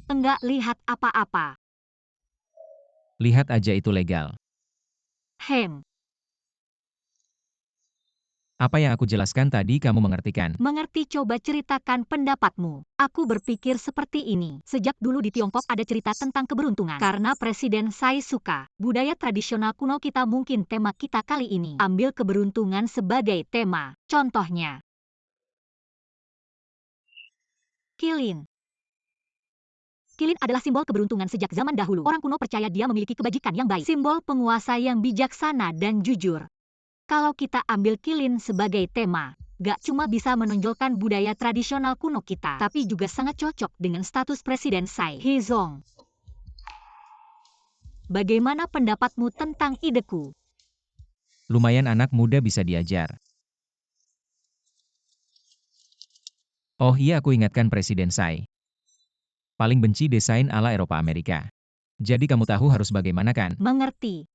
Speaker 1: Enggak lihat apa-apa.
Speaker 2: Lihat aja itu legal. Apa yang aku jelaskan tadi kamu mengertikan?
Speaker 1: Mengerti, coba ceritakan pendapatmu. Aku berpikir seperti ini. Sejak dulu di Tiongkok ada cerita tentang keberuntungan. Karena Presiden Tsai suka budaya tradisional kuno kita, mungkin tema kita kali ini ambil keberuntungan sebagai tema. Contohnya, Kilin. Kilin adalah simbol keberuntungan sejak zaman dahulu. Orang kuno percaya dia memiliki kebajikan yang baik. Simbol penguasa yang bijaksana dan jujur. Kalau kita ambil Kilin sebagai tema, gak cuma bisa menonjolkan budaya tradisional kuno kita, tapi juga sangat cocok dengan status Presiden Tsai. Hizong, bagaimana pendapatmu tentang ideku?
Speaker 2: Lumayan, anak muda bisa diajar. Oh iya, aku ingatkan Presiden Tsai. Paling benci desain ala Eropa Amerika. Jadi kamu tahu harus bagaimana kan?
Speaker 1: Mengerti.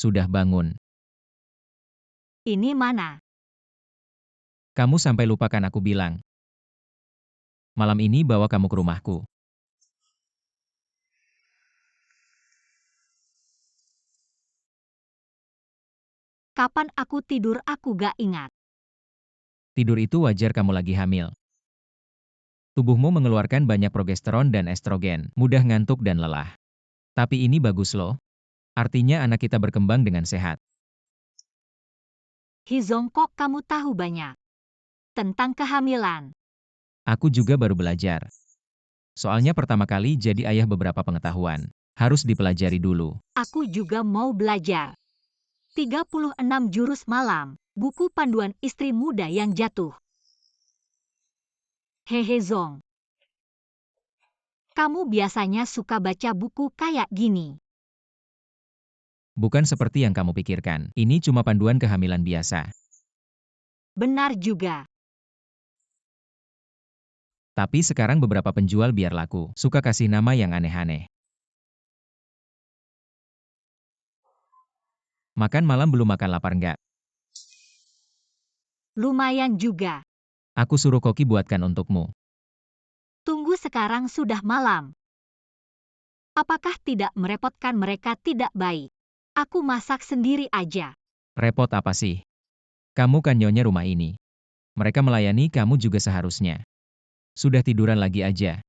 Speaker 2: Sudah bangun.
Speaker 1: Ini mana?
Speaker 2: Kamu sampai lupakan aku bilang. Malam ini bawa kamu ke rumahku.
Speaker 1: Kapan aku tidur aku gak ingat.
Speaker 2: Tidur itu wajar, kamu lagi hamil. Tubuhmu mengeluarkan banyak progesteron dan estrogen, mudah ngantuk dan lelah. Tapi ini bagus loh. Artinya anak kita berkembang dengan sehat.
Speaker 1: Hizong, kok kamu tahu banyak tentang kehamilan?
Speaker 2: Aku juga baru belajar. Soalnya pertama kali jadi ayah beberapa pengetahuan. Harus dipelajari dulu.
Speaker 1: Aku juga mau belajar. 36 jurus malam, buku panduan istri muda yang jatuh. Hehe Zong. Kamu biasanya suka baca buku kayak gini.
Speaker 2: Bukan seperti yang kamu pikirkan. Ini cuma panduan kehamilan biasa.
Speaker 1: Benar juga.
Speaker 2: Tapi sekarang beberapa penjual biar laku suka kasih nama yang aneh-aneh. Makan malam belum makan, lapar nggak?
Speaker 1: Lumayan juga.
Speaker 2: Aku suruh Koki buatkan untukmu.
Speaker 1: Tunggu, sekarang sudah malam. Apakah tidak merepotkan mereka? Tidak baik. Aku masak sendiri aja.
Speaker 2: Repot apa sih? Kamu kan nyonya rumah ini. Mereka melayani kamu juga seharusnya. Sudah tiduran lagi aja.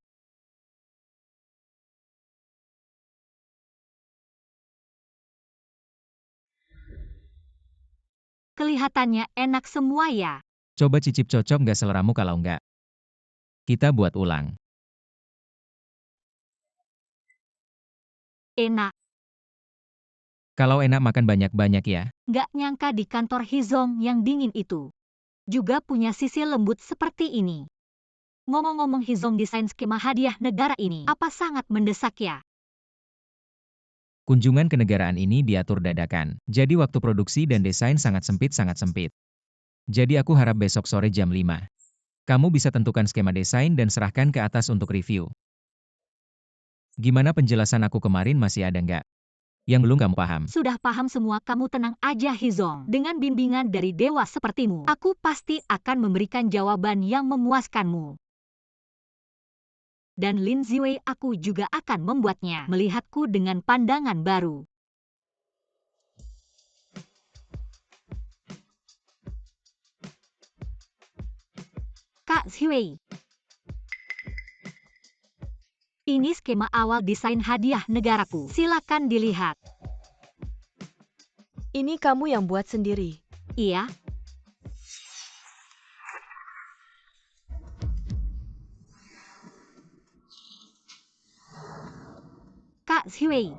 Speaker 1: Kelihatannya enak semua ya.
Speaker 2: Coba cicip, cocok nggak seleramu? Kalau nggak, kita buat ulang.
Speaker 1: Enak.
Speaker 2: Kalau enak makan banyak-banyak ya.
Speaker 1: Nggak nyangka di kantor Hizong yang dingin itu juga punya sisi lembut seperti ini. Ngomong-ngomong, Hizong, desain skema hadiah negara ini apa sangat mendesak ya?
Speaker 2: Kunjungan kenegaraan ini diatur dadakan. Jadi waktu produksi dan desain sangat sempit, sangat sempit. Jadi aku harap besok sore jam 5. Kamu bisa tentukan skema desain dan serahkan ke atas untuk review. Gimana penjelasan aku kemarin, masih ada nggak yang belum kamu paham?
Speaker 1: Sudah paham semua, kamu tenang aja Hizong. Dengan bimbingan dari dewa sepertimu, aku pasti akan memberikan jawaban yang memuaskanmu. Dan Lin Ziwei, aku juga akan membuatnya melihatku dengan pandangan baru. Kak Ziwei, ini skema awal desain hadiah negaraku. Silakan dilihat.
Speaker 4: Ini kamu yang buat sendiri.
Speaker 1: Iya. Kak Ziwei,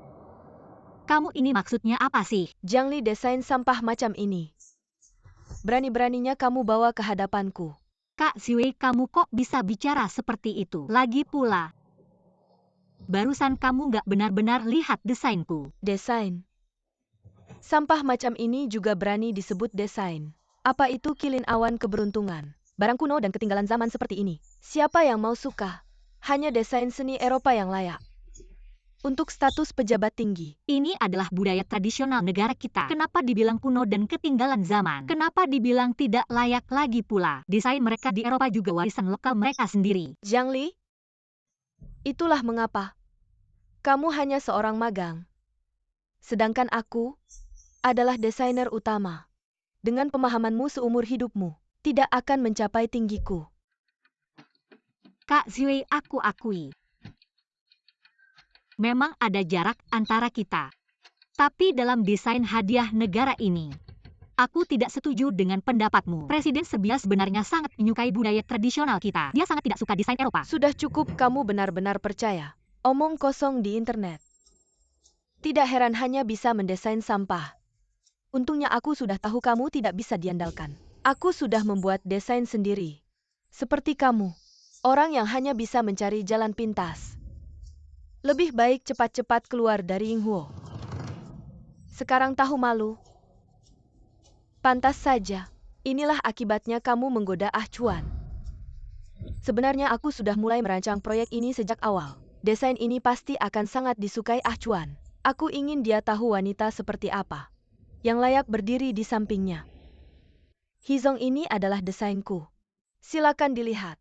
Speaker 1: kamu ini maksudnya apa sih?
Speaker 4: Jiang Li desain sampah macam ini. Berani-beraninya kamu bawa ke hadapanku.
Speaker 1: Kak Ziwei, kamu kok bisa bicara seperti itu? Lagi pula, barusan kamu nggak benar-benar lihat desainku.
Speaker 4: Desain. Sampah macam ini juga berani disebut desain. Apa itu kilin awan keberuntungan? Barang kuno dan ketinggalan zaman seperti ini. Siapa yang mau suka? Hanya desain seni Eropa yang layak. Untuk status pejabat tinggi.
Speaker 1: Ini adalah budaya tradisional negara kita. Kenapa dibilang kuno dan ketinggalan zaman? Kenapa dibilang tidak layak lagi pula? Desain mereka di Eropa juga warisan lokal mereka sendiri.
Speaker 4: Jiang Li, itulah mengapa kamu hanya seorang magang. Sedangkan aku adalah desainer utama. Dengan pemahamanmu seumur hidupmu, tidak akan mencapai tinggiku.
Speaker 1: Kak Ziwei, aku akui. Memang ada jarak antara kita. Tapi dalam desain hadiah negara ini, aku tidak setuju dengan pendapatmu. Presiden Serbia sebenarnya sangat menyukai budaya tradisional kita. Dia sangat tidak suka desain Eropa.
Speaker 4: Sudah cukup kamu benar-benar percaya. Omong kosong di internet. Tidak heran hanya bisa mendesain sampah. Untungnya aku sudah tahu kamu tidak bisa diandalkan. Aku sudah membuat desain sendiri. Seperti kamu. Orang yang hanya bisa mencari jalan pintas. Lebih baik cepat-cepat keluar dari Yinghuo. Sekarang tahu malu? Pantas saja. Inilah akibatnya kamu menggoda Ah Chuan. Sebenarnya aku sudah mulai merancang proyek ini sejak awal. Desain ini pasti akan sangat disukai Ah Chuan. Aku ingin dia tahu wanita seperti apa yang layak berdiri di sampingnya. Hizong, ini adalah desainku. Silakan dilihat.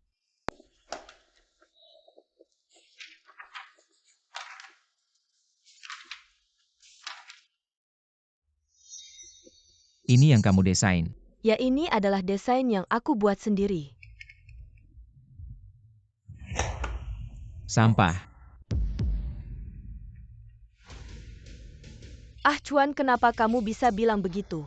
Speaker 2: Ini yang kamu desain.
Speaker 4: Ya, ini adalah desain yang aku buat sendiri.
Speaker 2: Sampah.
Speaker 4: Ah Chuan, kenapa kamu bisa bilang begitu?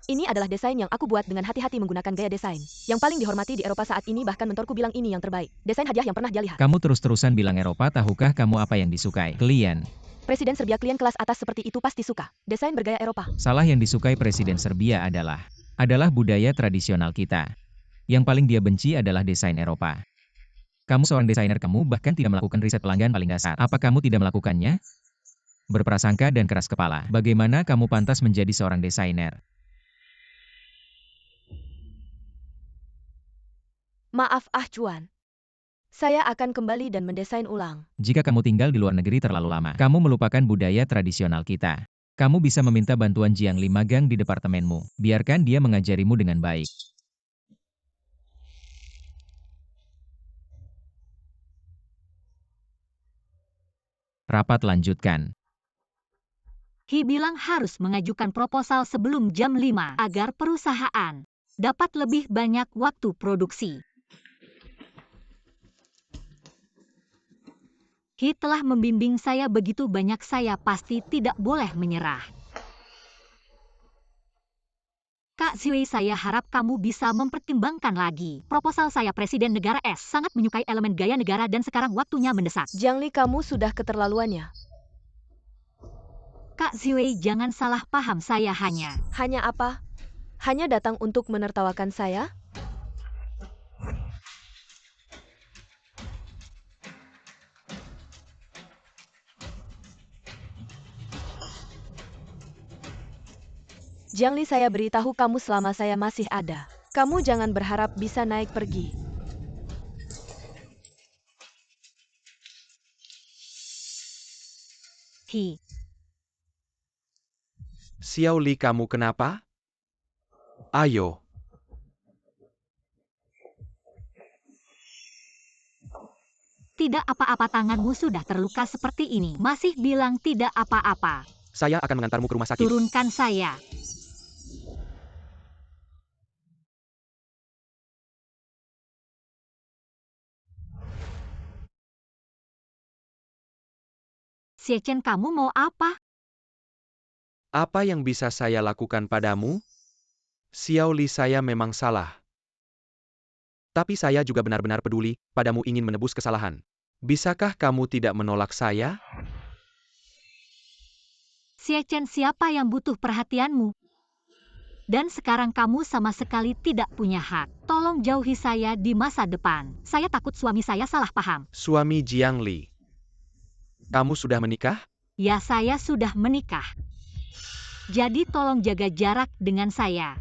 Speaker 4: Ini adalah desain yang aku buat dengan hati-hati menggunakan gaya desain yang paling dihormati di Eropa saat ini, bahkan mentorku bilang ini yang terbaik. Desain hadiah yang pernah dia lihat.
Speaker 2: Kamu terus-terusan bilang Eropa, tahukah kamu apa yang disukai klien?
Speaker 4: Presiden Serbia klien kelas atas seperti itu pasti suka. Desain bergaya Eropa.
Speaker 2: Salah, yang disukai Presiden Serbia adalah budaya tradisional kita. Yang paling dia benci adalah desain Eropa. Kamu seorang desainer, kamu bahkan tidak melakukan riset pelanggan paling dasar. Apa kamu tidak melakukannya? Berprasangka dan keras kepala. Bagaimana kamu pantas menjadi seorang desainer?
Speaker 4: Maaf Cuan. Saya akan kembali dan mendesain ulang.
Speaker 2: Jika kamu tinggal di luar negeri terlalu lama, kamu melupakan budaya tradisional kita. Kamu bisa meminta bantuan Jiang Li magang di departemenmu. Biarkan dia mengajarimu dengan baik. Rapat lanjutkan.
Speaker 1: He bilang harus mengajukan proposal sebelum jam 5 agar perusahaan dapat lebih banyak waktu produksi. He telah membimbing saya begitu banyak, saya pasti tidak boleh menyerah. Kak Zui, saya harap kamu bisa mempertimbangkan lagi. Proposal saya. Presiden negara S sangat menyukai elemen gaya negara dan sekarang waktunya mendesak.
Speaker 4: Jiang Li, kamu sudah keterlaluannya.
Speaker 1: Kak Zui, jangan salah paham, saya hanya
Speaker 4: apa? Hanya datang untuk menertawakan saya? Jiang Li, saya beritahu kamu selama saya masih ada. Kamu jangan berharap bisa naik pergi.
Speaker 1: Hi.
Speaker 3: Xiao Li, kamu kenapa? Ayo.
Speaker 1: Tidak apa-apa, tanganmu sudah terluka seperti ini. Masih bilang tidak apa-apa.
Speaker 3: Saya akan mengantarmu ke rumah sakit.
Speaker 1: Turunkan saya. Xie Chen, kamu mau apa?
Speaker 3: Apa yang bisa saya lakukan padamu? Xiao Li, saya memang salah. Tapi saya juga benar-benar peduli padamu, ingin menebus kesalahan. Bisakah kamu tidak menolak saya?
Speaker 1: Xie Chen, siapa yang butuh perhatianmu? Dan sekarang kamu sama sekali tidak punya hak. Tolong jauhi saya di masa depan. Saya takut suami saya salah paham.
Speaker 3: Suami Jiang Li. Kamu sudah menikah?
Speaker 1: Ya, saya sudah menikah. Jadi tolong jaga jarak dengan saya.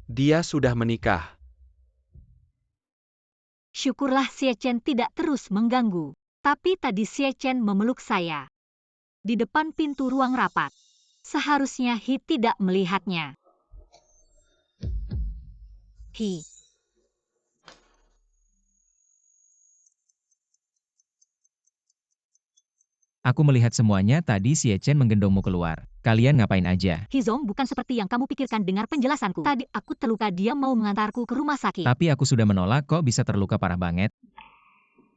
Speaker 3: Dia sudah menikah.
Speaker 1: Syukurlah Xie Chen tidak terus mengganggu. Tapi tadi Xie Chen memeluk saya di depan pintu ruang rapat. Seharusnya He tidak melihatnya. He.
Speaker 2: Aku melihat semuanya tadi. Xie Chen menggendongmu keluar. Kalian ngapain aja?
Speaker 1: Hizong bukan seperti yang kamu pikirkan. Dengar penjelasanku. Tadi aku terluka, dia mau mengantarku ke rumah sakit.
Speaker 2: Tapi aku sudah menolak, kok bisa terluka parah banget?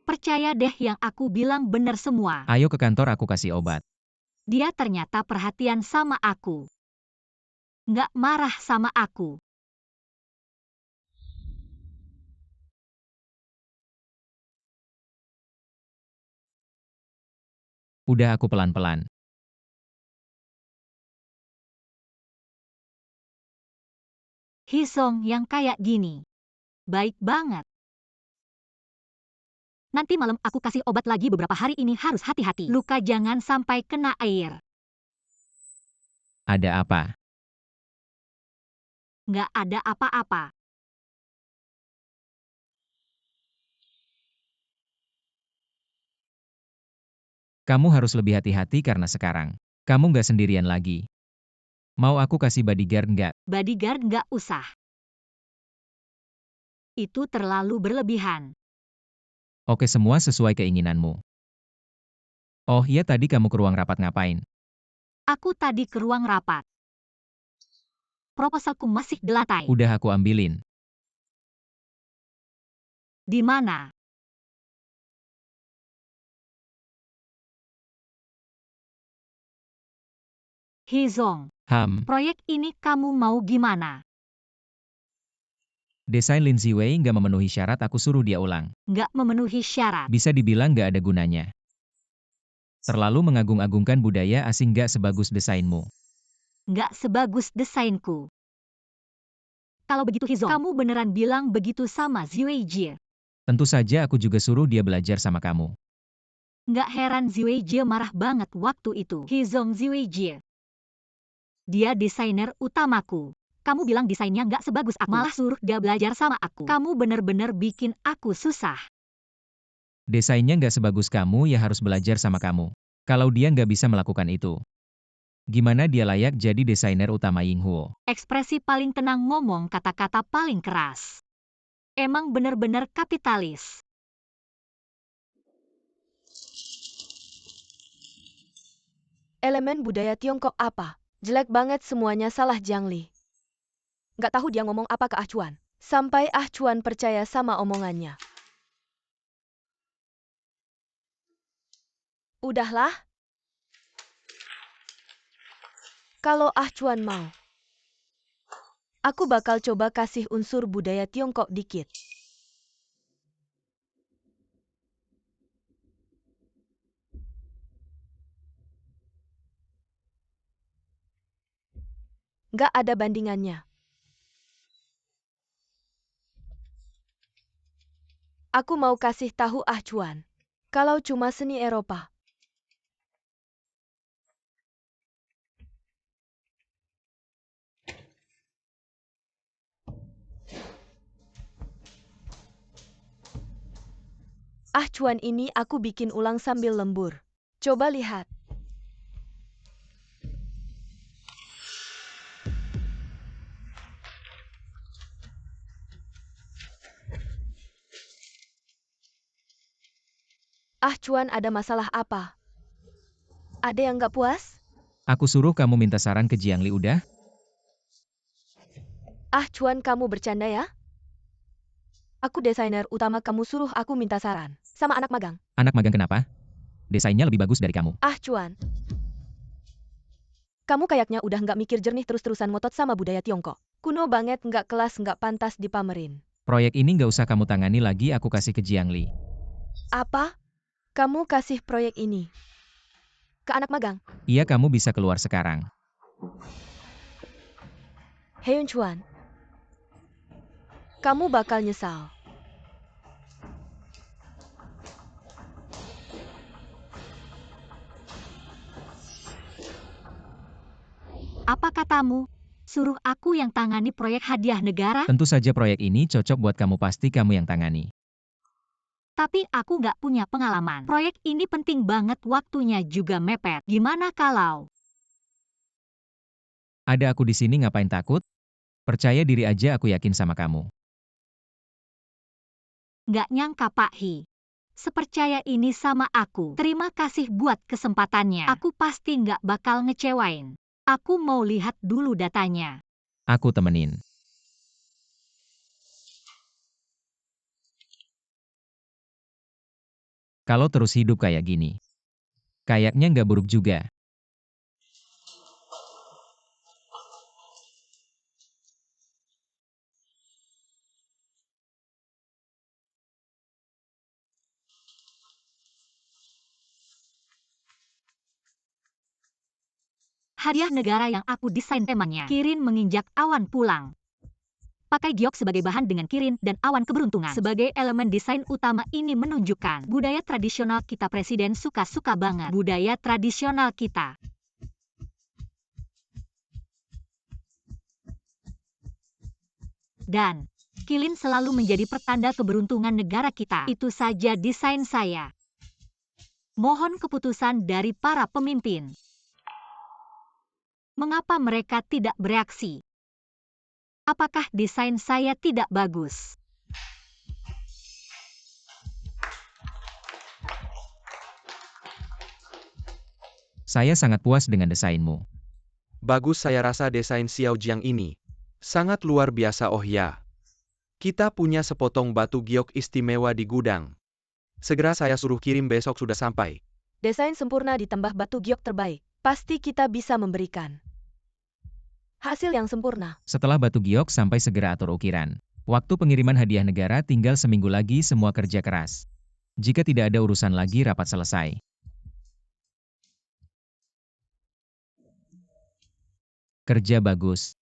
Speaker 1: Percaya deh, yang aku bilang benar semua.
Speaker 2: Ayo ke kantor, aku kasih obat.
Speaker 1: Dia ternyata perhatian sama aku. Nggak marah sama aku.
Speaker 2: Udah, aku pelan-pelan.
Speaker 1: Hizong yang kayak gini. Baik banget. Nanti malam aku kasih obat lagi. Beberapa hari ini harus hati-hati. Luka jangan sampai kena air.
Speaker 2: Ada apa?
Speaker 1: Nggak ada apa-apa.
Speaker 2: Kamu harus lebih hati-hati karena sekarang kamu nggak sendirian lagi. Mau aku kasih bodyguard nggak?
Speaker 1: Bodyguard nggak usah. Itu terlalu berlebihan.
Speaker 2: Oke, semua sesuai keinginanmu. Oh iya, tadi kamu ke ruang rapat ngapain?
Speaker 1: Aku tadi ke ruang rapat. Proposalku masih di lantai.
Speaker 2: Udah aku ambilin.
Speaker 1: Di mana? Hizong, proyek ini kamu mau gimana?
Speaker 2: Desain Lin Ziwei nggak memenuhi syarat, aku suruh dia ulang.
Speaker 1: Nggak memenuhi syarat.
Speaker 2: Bisa dibilang nggak ada gunanya. Terlalu mengagung-agungkan budaya asing, nggak sebagus desainmu.
Speaker 1: Nggak sebagus desainku. Kalau begitu Hizong, kamu beneran bilang begitu sama Ziwei Jie?
Speaker 2: Tentu saja aku juga suruh dia belajar sama kamu.
Speaker 1: Nggak heran Ziwei Jie marah banget waktu itu. Hizong Ziwei Jie. Dia desainer utamaku. Kamu bilang desainnya nggak sebagus aku, malah suruh dia belajar sama aku. Kamu bener-bener bikin aku susah.
Speaker 2: Desainnya nggak sebagus kamu, ya harus belajar sama kamu. Kalau dia nggak bisa melakukan itu, gimana dia layak jadi desainer utama Yinghuo?
Speaker 1: Ekspresi paling tenang, ngomong kata-kata paling keras. Emang bener-bener kapitalis.
Speaker 4: Elemen budaya Tiongkok apa? Jelek banget semuanya, salah Jiang Li. Nggak tahu dia ngomong apa ke Ah Chuan. Sampai Ah Chuan percaya sama omongannya. Udahlah. Kalau Ah Chuan mau, aku bakal coba kasih unsur budaya Tiongkok dikit. Nggak ada bandingannya. Aku mau kasih tahu Ah Chuan, kalau cuma seni Eropa, Ah Chuan ini aku bikin ulang sambil lembur. Coba lihat. Ah Chuan, ada masalah apa? Ada yang nggak puas?
Speaker 2: Aku suruh kamu minta saran ke Jiang Li, udah?
Speaker 4: Ah Chuan, kamu bercanda ya? Aku desainer utama, kamu suruh aku minta saran sama anak magang.
Speaker 2: Anak magang kenapa? Desainnya lebih bagus dari kamu.
Speaker 4: Ah Chuan, kamu kayaknya udah nggak mikir jernih, terus-terusan ngotot sama budaya Tiongkok. Kuno banget, nggak kelas, nggak pantas dipamerin.
Speaker 2: Proyek ini nggak usah kamu tangani lagi, aku kasih ke Jiang Li.
Speaker 4: Apa? Kamu kasih proyek ini ke anak magang?
Speaker 2: Iya, kamu bisa keluar sekarang.
Speaker 4: Heun Chuan, kamu bakal nyesal.
Speaker 1: Apa katamu? Suruh aku yang tangani proyek hadiah negara?
Speaker 2: Tentu saja proyek ini cocok buat kamu, pasti kamu yang tangani.
Speaker 1: Tapi aku nggak punya pengalaman. Proyek ini penting banget, waktunya juga mepet. Gimana kalau?
Speaker 2: Ada aku di sini, ngapain takut? Percaya diri aja, aku yakin sama kamu.
Speaker 1: Nggak nyangka Pak Hi sepercaya ini sama aku. Terima kasih buat kesempatannya. Aku pasti nggak bakal ngecewain. Aku mau lihat dulu datanya.
Speaker 2: Aku temenin. Kalau terus hidup kayak gini, kayaknya nggak buruk juga.
Speaker 1: Hadiah negara yang aku desain temanya Kirin menginjak awan pulang. Pakai giok sebagai bahan dengan Kirin dan awan keberuntungan sebagai elemen desain utama, ini menunjukkan budaya tradisional kita. Presiden suka-suka banget budaya tradisional kita. Dan Kirin selalu menjadi pertanda keberuntungan negara kita. Itu saja desain saya. Mohon keputusan dari para pemimpin. Mengapa mereka tidak bereaksi? Apakah desain saya tidak bagus?
Speaker 2: Saya sangat puas dengan desainmu.
Speaker 3: Bagus, saya rasa desain Xiao Jiang ini sangat luar biasa. Oh ya, kita punya sepotong batu giok istimewa di gudang. Segera saya suruh kirim, besok sudah sampai.
Speaker 4: Desain sempurna ditambah batu giok terbaik. pasti kita bisa memberikan hasil yang sempurna.
Speaker 2: Setelah batu giok sampai segera atur ukiran. Waktu pengiriman hadiah negara tinggal seminggu lagi, semua kerja keras. Jika tidak ada urusan lagi, rapat selesai. Kerja bagus.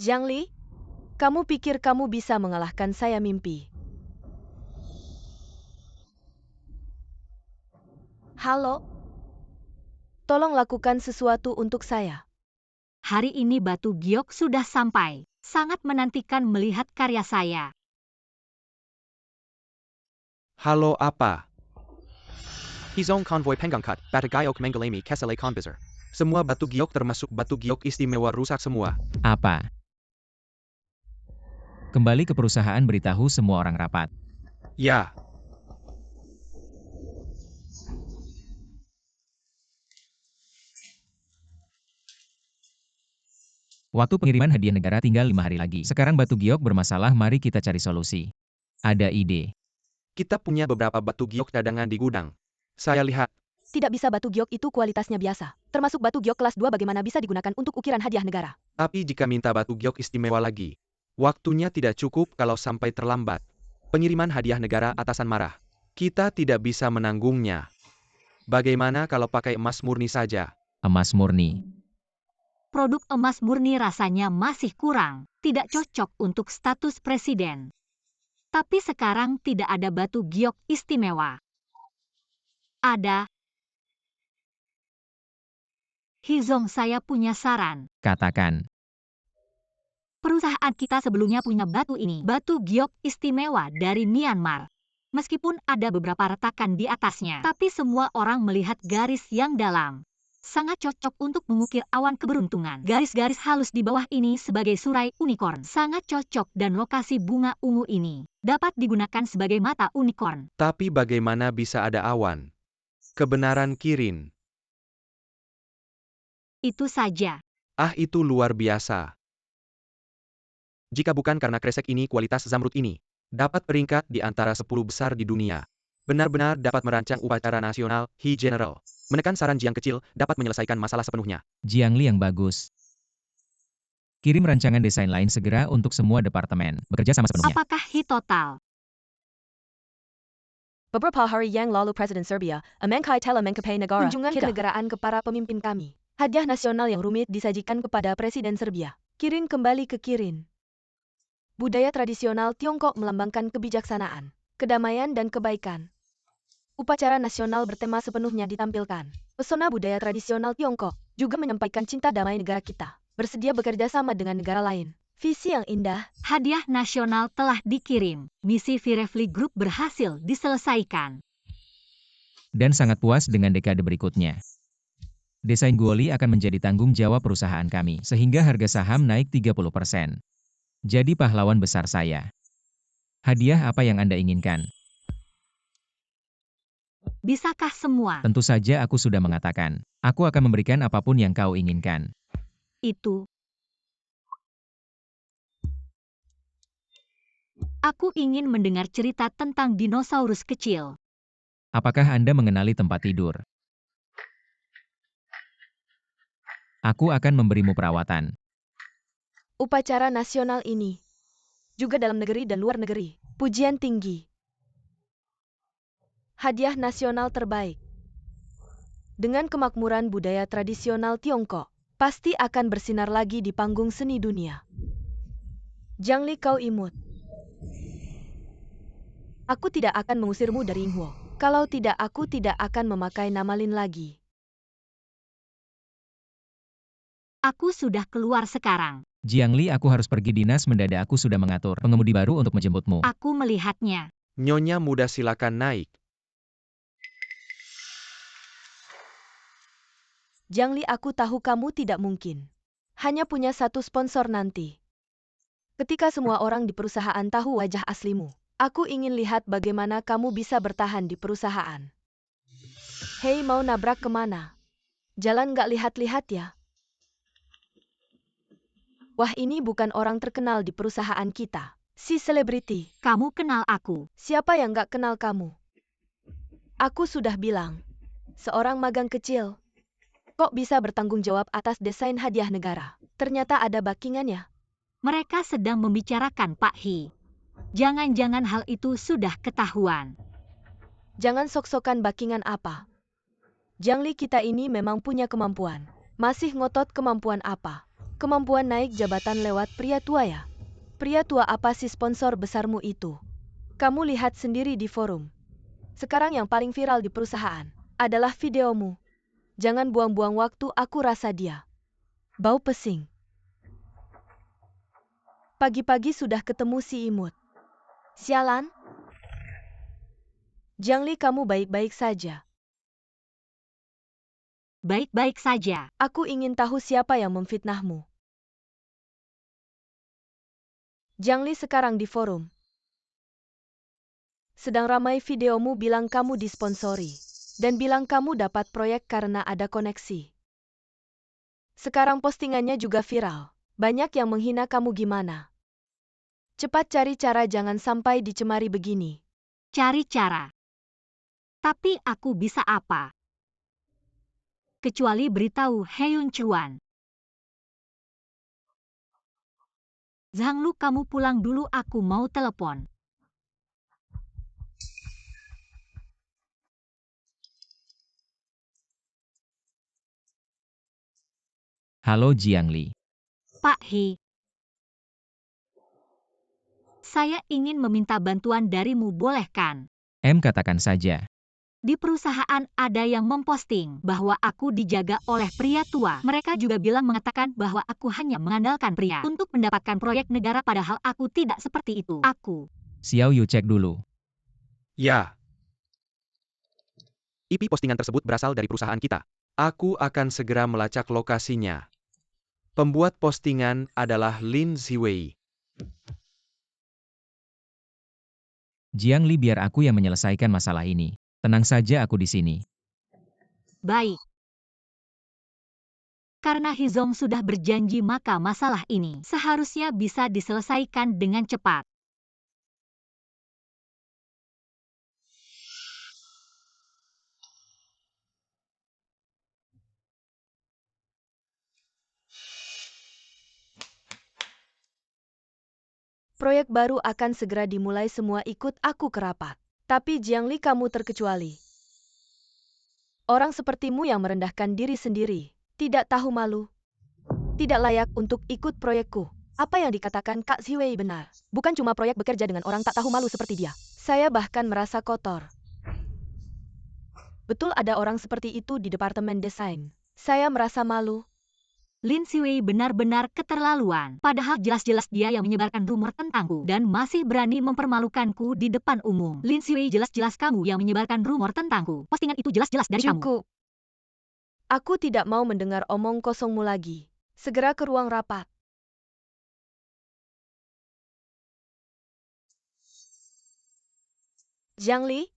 Speaker 4: Jiang Li, kamu pikir kamu bisa mengalahkan saya mimpi? Halo? Tolong lakukan sesuatu untuk saya.
Speaker 1: Hari ini batu giok sudah sampai. Sangat menantikan melihat karya saya.
Speaker 3: Halo apa? Hizong Convoy Penggangkat, Batagayok Menggalami Kesele Konbizer. Semua batu giok termasuk batu giok istimewa rusak semua.
Speaker 2: Apa? Kembali ke perusahaan, beritahu semua orang rapat.
Speaker 3: Ya.
Speaker 2: Waktu pengiriman hadiah negara tinggal 5 hari lagi. Sekarang batu giok bermasalah, mari kita cari solusi. Ada ide.
Speaker 3: Kita punya beberapa batu giok cadangan di gudang. Saya lihat.
Speaker 4: Tidak bisa, batu giok itu kualitasnya biasa. Termasuk batu giok kelas 2 bagaimana bisa digunakan untuk ukiran hadiah negara.
Speaker 3: Tapi jika minta batu giok istimewa lagi, waktunya tidak cukup kalau sampai terlambat. Pengiriman hadiah negara atasan marah. Kita tidak bisa menanggungnya. Bagaimana kalau pakai emas murni saja?
Speaker 2: Emas murni.
Speaker 1: Produk emas murni rasanya masih kurang, tidak cocok untuk status presiden. Tapi sekarang tidak ada batu giok istimewa. Ada. Hizong, saya punya saran.
Speaker 2: Katakan.
Speaker 1: Perusahaan kita sebelumnya punya batu ini, batu giok istimewa dari Myanmar. Meskipun ada beberapa retakan di atasnya, tapi semua orang melihat garis yang dalam. Sangat cocok untuk mengukir awan keberuntungan. Garis-garis halus di bawah ini sebagai surai unicorn. Sangat cocok, dan lokasi bunga ungu ini dapat digunakan sebagai mata unicorn.
Speaker 3: Tapi bagaimana bisa ada awan? Kebenaran Kirin.
Speaker 1: Itu saja.
Speaker 3: Ah, itu luar biasa. Jika bukan karena kresek ini, kualitas zamrud ini dapat peringkat di antara 10 besar di dunia. Benar-benar dapat merancang upacara nasional. He General. Menekan saran Jiang kecil dapat menyelesaikan masalah sepenuhnya.
Speaker 2: Jiang Li yang bagus. Kirim rancangan desain lain segera untuk semua departemen. Bekerja sama sepenuhnya.
Speaker 1: Apakah He total?
Speaker 4: Beberapa hari yang lalu Presiden Serbia, Amengkai telah mengkapai negara kunjungan kenegaraan ke para pemimpin kami. Hadiah nasional yang rumit disajikan kepada Presiden Serbia. Kirin kembali ke Kirin. Budaya tradisional Tiongkok melambangkan kebijaksanaan, kedamaian dan kebaikan. Upacara nasional bertema sepenuhnya ditampilkan. Pesona budaya tradisional Tiongkok juga menyampaikan cinta damai negara kita. Bersedia bekerja sama dengan negara lain. Visi yang indah.
Speaker 1: Hadiah nasional telah dikirim. Misi Virevli Group berhasil diselesaikan.
Speaker 2: Dan sangat puas dengan dekade berikutnya. Desain Guoli akan menjadi tanggung jawab perusahaan kami, sehingga harga saham naik 30%. Jadi pahlawan besar saya. Hadiah apa yang Anda inginkan?
Speaker 1: Bisakah semua?
Speaker 2: Tentu saja, aku sudah mengatakan. Aku akan memberikan apapun yang kau inginkan.
Speaker 1: Itu. Aku ingin mendengar cerita tentang dinosaurus kecil.
Speaker 2: Apakah Anda mengenali tempat tidur? Aku akan memberimu perawatan.
Speaker 4: Upacara nasional ini juga dalam negeri dan luar negeri. Pujian tinggi. Hadiah nasional terbaik. Dengan kemakmuran budaya tradisional Tiongkok, pasti akan bersinar lagi di panggung seni dunia. Jiang Li, kau imut. Aku tidak akan mengusirmu dari Yinghuo. Kalau tidak, aku tidak akan memakai nama Lin lagi.
Speaker 1: Aku sudah keluar sekarang.
Speaker 2: Jiang Li, aku harus pergi dinas mendadak. Aku sudah mengatur pengemudi baru untuk menjemputmu.
Speaker 1: Aku melihatnya.
Speaker 3: Nyonya muda, silakan naik.
Speaker 4: Jiang Li, aku tahu kamu tidak mungkin hanya punya satu sponsor nanti. Ketika semua orang di perusahaan tahu wajah aslimu, aku ingin lihat bagaimana kamu bisa bertahan di perusahaan. Hei, mau nabrak kemana? Jalan nggak lihat-lihat ya? Wah, ini bukan orang terkenal di perusahaan kita. Si selebriti.
Speaker 1: Kamu kenal aku.
Speaker 4: Siapa yang nggak kenal kamu? Aku sudah bilang. Seorang magang kecil. Kok bisa bertanggung jawab atas desain hadiah negara? Ternyata ada backingannya.
Speaker 1: Mereka sedang membicarakan Pak Hi. Jangan-jangan hal itu sudah ketahuan.
Speaker 4: Jangan sok-sokan backingan apa. Jiang Li kita ini memang punya kemampuan. Masih ngotot kemampuan apa? Kemampuan naik jabatan lewat pria tua ya? Pria tua apa sih sponsor besarmu itu? Kamu lihat sendiri di forum. Sekarang yang paling viral di perusahaan adalah videomu. Jangan buang-buang waktu, aku rasa dia bau pesing. Pagi-pagi sudah ketemu si imut. Sialan. Jiang Li, kamu baik-baik saja?
Speaker 1: Baik-baik saja.
Speaker 4: Aku ingin tahu siapa yang memfitnahmu. Jiang Li sekarang di forum. Sedang ramai videomu bilang kamu disponsori. Dan bilang kamu dapat proyek karena ada koneksi. Sekarang postingannya juga viral. Banyak yang menghina kamu gimana? Cepat cari cara, jangan sampai dicemari begini.
Speaker 1: Cari cara. Tapi aku bisa apa? Kecuali beritahu Heun Chuan. Zhang Lu, kamu pulang dulu, aku mau telepon.
Speaker 2: Halo Jiang Li.
Speaker 1: Pak Hi. Saya ingin meminta bantuan darimu, boleh kan?
Speaker 2: Katakan saja.
Speaker 1: Di perusahaan ada yang memposting bahwa aku dijaga oleh pria tua. Mereka juga bilang mengatakan bahwa aku hanya mengandalkan pria untuk mendapatkan proyek negara, padahal aku tidak seperti itu. Aku.
Speaker 2: Xiao Yu, cek dulu.
Speaker 3: Ya. IP postingan tersebut berasal dari perusahaan kita. Aku akan segera melacak lokasinya. Pembuat postingan adalah Lin Ziwei.
Speaker 2: Jiang Li, biar aku yang menyelesaikan masalah ini. Tenang saja, aku di sini.
Speaker 1: Baik. Karena Hizong sudah berjanji, maka masalah ini seharusnya bisa diselesaikan dengan cepat.
Speaker 4: Proyek baru akan segera dimulai, semua ikut aku ke rapat. Tapi Jiang Li, kamu terkecuali. Orang sepertimu yang merendahkan diri sendiri, tidak tahu malu, tidak layak untuk ikut proyekku. Apa yang dikatakan Kak Ziwei benar. Bukan cuma proyek bekerja dengan orang tak tahu malu seperti dia. Saya bahkan merasa kotor. Betul ada orang seperti itu di departemen desain. Saya merasa malu.
Speaker 1: Lin Ziwei benar-benar keterlaluan. Padahal jelas-jelas dia yang menyebarkan rumor tentangku dan masih berani mempermalukanku di depan umum. Lin Ziwei, jelas-jelas kamu yang menyebarkan rumor tentangku. Postingan itu jelas-jelas dari kamu.
Speaker 4: Cukup. Aku tidak mau mendengar omong kosongmu lagi. Segera ke ruang rapat. Jiang Li,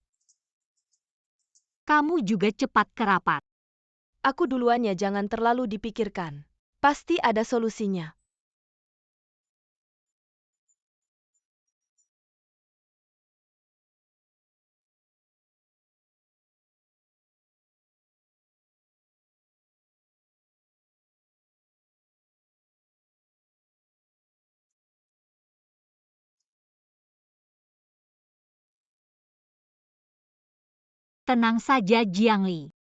Speaker 1: Kamu juga cepat ke rapat.
Speaker 4: aku duluan ya, jangan terlalu dipikirkan. Pasti ada solusinya.
Speaker 1: Tenang saja Jiang Li.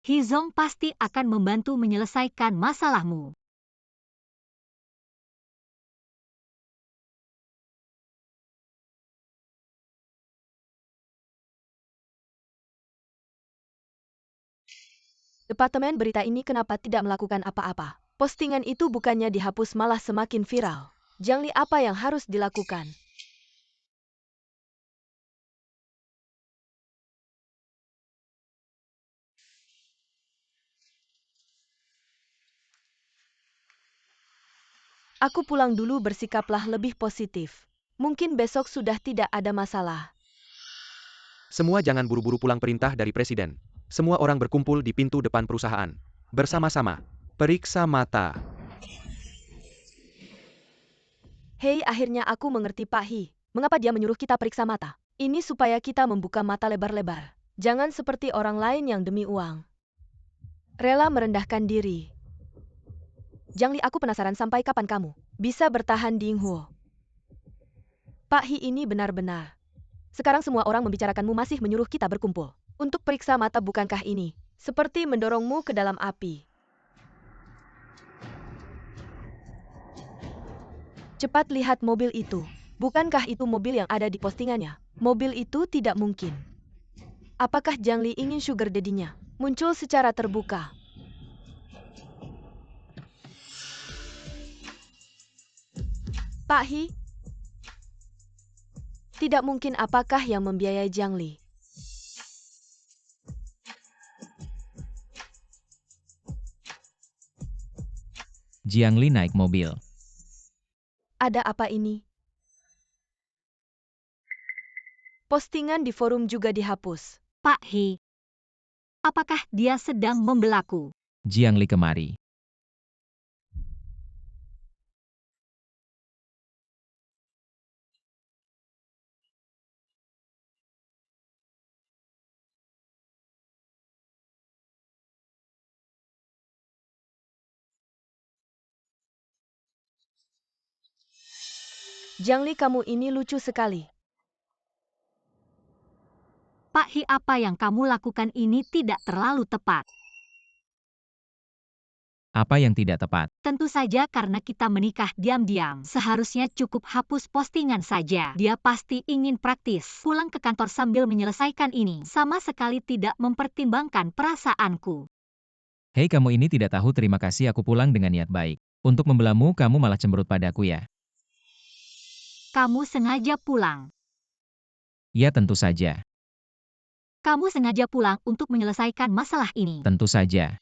Speaker 1: Hizong pasti akan membantu menyelesaikan masalahmu.
Speaker 4: Departemen berita ini kenapa tidak melakukan apa-apa? Postingan itu bukannya dihapus, malah semakin viral. Jiang Li, apa yang harus dilakukan? Aku pulang dulu, bersikaplah lebih positif. Mungkin besok sudah tidak ada masalah.
Speaker 3: Semua jangan buru-buru pulang, perintah dari presiden. Semua orang berkumpul di pintu depan perusahaan. Bersama-sama. Periksa mata.
Speaker 4: Hei, akhirnya aku mengerti Pak Hi. Mengapa dia menyuruh kita periksa mata? Ini supaya kita membuka mata lebar-lebar. Jangan seperti orang lain yang demi uang rela merendahkan diri. Jiang Li, aku penasaran sampai kapan kamu bisa bertahan di Yinghuo. Pak Hi ini benar-benar. Sekarang semua orang membicarakanmu masih menyuruh kita berkumpul untuk periksa mata, bukankah ini seperti mendorongmu ke dalam api? Cepat lihat mobil itu. Bukankah itu mobil yang ada di postingannya? Mobil itu tidak mungkin. Apakah Jiang Li ingin sugar daddy-nya muncul secara terbuka? Pak Hi? Tidak mungkin, apakah yang membiayai Jiang Li?
Speaker 2: Jiang Li naik mobil.
Speaker 4: Ada apa ini? Postingan di forum juga dihapus.
Speaker 1: Pak Hi, apakah dia sedang membelaku?
Speaker 2: Jiang Li kemari.
Speaker 4: Jiang Li, kamu ini lucu sekali.
Speaker 1: Pak Hi, apa yang kamu lakukan ini tidak terlalu tepat.
Speaker 2: Apa yang tidak tepat?
Speaker 1: Tentu saja karena kita menikah diam-diam. Seharusnya cukup hapus postingan saja. Dia pasti ingin praktis. Pulang ke kantor sambil menyelesaikan ini. Sama sekali tidak mempertimbangkan perasaanku.
Speaker 2: Hei, kamu ini tidak tahu terima kasih, aku pulang dengan niat baik. Untuk membelamu, kamu malah cemberut padaku ya?
Speaker 1: Kamu sengaja pulang.
Speaker 2: Ya, tentu saja.
Speaker 1: Kamu sengaja pulang untuk menyelesaikan masalah ini.
Speaker 2: Tentu saja.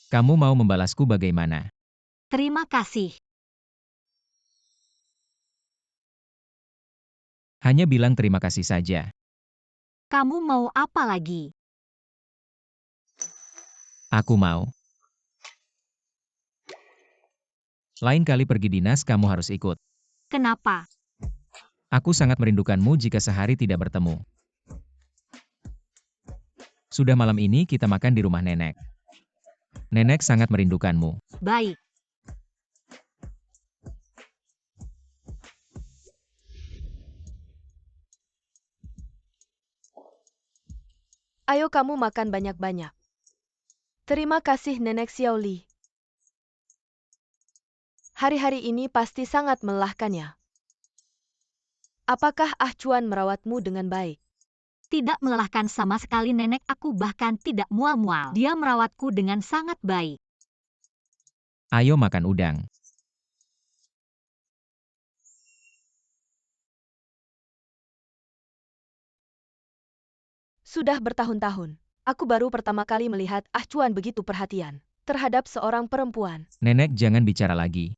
Speaker 2: Kamu mau membalasku bagaimana?
Speaker 1: Terima kasih.
Speaker 2: Hanya bilang terima kasih saja.
Speaker 1: Kamu mau apa lagi?
Speaker 2: Aku mau. Lain kali pergi dinas kamu harus ikut.
Speaker 1: Kenapa?
Speaker 2: Aku sangat merindukanmu jika sehari tidak bertemu. Sudah malam ini kita makan di rumah nenek. Nenek sangat merindukanmu.
Speaker 1: Baik.
Speaker 4: Ayo kamu makan banyak-banyak. Terima kasih Nenek Xiao Li. Hari-hari ini pasti sangat melelahkan ya. Apakah Ah Chuan merawatmu dengan baik?
Speaker 1: Tidak melelahkan sama sekali nenek, aku bahkan tidak mual-mual. Dia merawatku dengan sangat baik.
Speaker 2: Ayo makan udang.
Speaker 4: Sudah bertahun-tahun, aku baru pertama kali melihat Ah Chuan begitu perhatian terhadap seorang perempuan.
Speaker 2: Nenek jangan bicara lagi.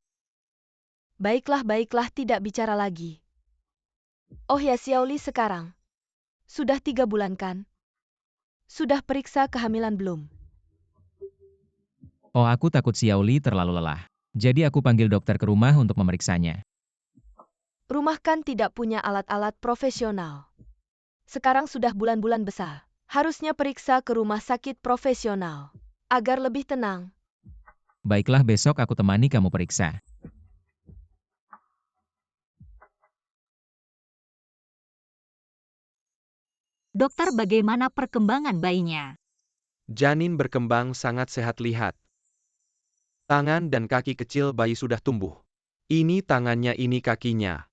Speaker 4: Baiklah, tidak bicara lagi. Oh ya Xiao Li, sekarang sudah 3 bulan kan? Sudah periksa kehamilan belum?
Speaker 2: Oh, aku takut Xiao Li terlalu lelah. Jadi aku panggil dokter ke rumah untuk memeriksanya.
Speaker 4: Rumah kan tidak punya alat-alat profesional. Sekarang sudah bulan-bulan besar. Harusnya periksa ke rumah sakit profesional agar lebih tenang.
Speaker 2: Baiklah, besok aku temani kamu periksa.
Speaker 1: Dokter, bagaimana perkembangan bayinya?
Speaker 3: Janin berkembang sangat sehat, lihat. Tangan dan kaki kecil bayi sudah tumbuh. Ini tangannya, ini kakinya.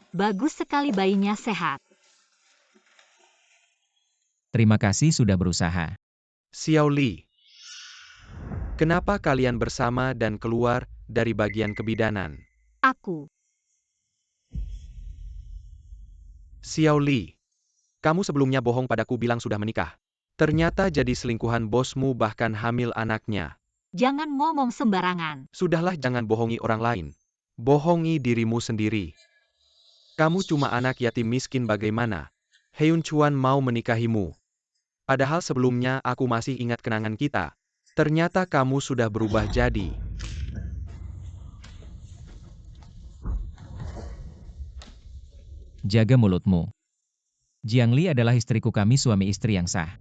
Speaker 1: Bagus sekali, bayinya sehat.
Speaker 2: Terima kasih sudah berusaha.
Speaker 3: Xiao Li. Kenapa kalian bersama dan keluar dari bagian kebidanan?
Speaker 1: Aku.
Speaker 3: Xiao Li. Kamu sebelumnya bohong padaku, bilang sudah menikah. Ternyata jadi selingkuhan bosmu, bahkan hamil anaknya.
Speaker 1: Jangan ngomong sembarangan.
Speaker 3: Sudahlah, jangan bohongi orang lain. Bohongi dirimu sendiri. Kamu cuma anak yatim miskin. Bagaimana Hyun Chuan mau menikahimu? Padahal sebelumnya aku masih ingat kenangan kita. Ternyata kamu sudah berubah jadi.
Speaker 2: Jaga mulutmu. Jiang Li adalah istriku, kami suami istri yang sah.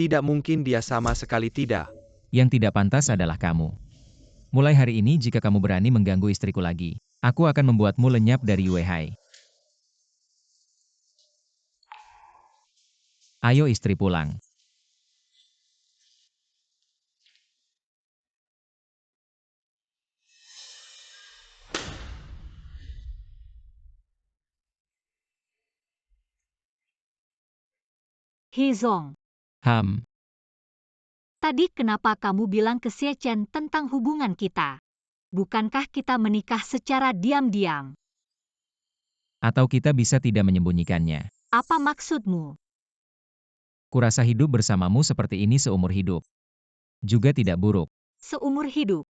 Speaker 3: Tidak mungkin, dia sama sekali tidak.
Speaker 2: Yang tidak pantas adalah kamu. Mulai hari ini jika kamu berani mengganggu istriku lagi, aku akan membuatmu lenyap dari Weihai. Ayo istri pulang.
Speaker 1: Hezong, tadi kenapa kamu bilang ke Xie Chen tentang hubungan kita? Bukankah kita menikah secara diam-diam?
Speaker 2: Atau kita bisa tidak menyembunyikannya?
Speaker 1: Apa maksudmu?
Speaker 2: Kurasa hidup bersamamu seperti ini seumur hidup. Juga tidak buruk.
Speaker 1: Seumur hidup.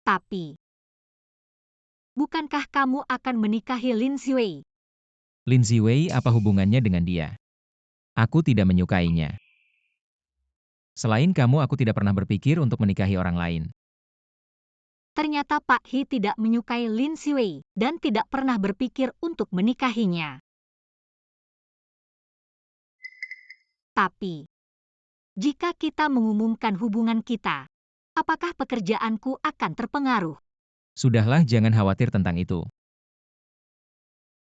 Speaker 1: Tapi, bukankah kamu akan menikahi Lin Xuei?
Speaker 2: Lin Ziwei, apa hubungannya dengan dia? Aku tidak menyukainya. Selain kamu, aku tidak pernah berpikir untuk menikahi orang lain.
Speaker 1: Ternyata Pak He tidak menyukai Lin Xuei dan tidak pernah berpikir untuk menikahinya. Tapi, jika kita mengumumkan hubungan kita, apakah pekerjaanku akan terpengaruh?
Speaker 2: Sudahlah, jangan khawatir tentang itu.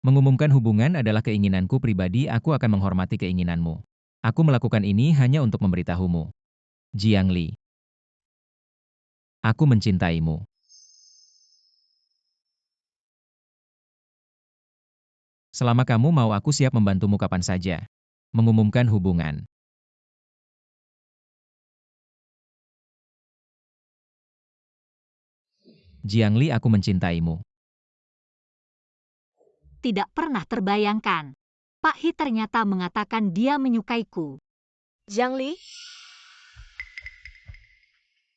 Speaker 2: Mengumumkan hubungan adalah keinginanku pribadi, aku akan menghormati keinginanmu. Aku melakukan ini hanya untuk memberitahumu. Jiang Li. Aku mencintaimu. Selama kamu mau, aku siap membantumu kapan saja. Mengumumkan hubungan. Jiang Li, aku mencintaimu.
Speaker 1: Tidak pernah terbayangkan. Pak He ternyata mengatakan dia menyukaiku.
Speaker 4: Jiang Li?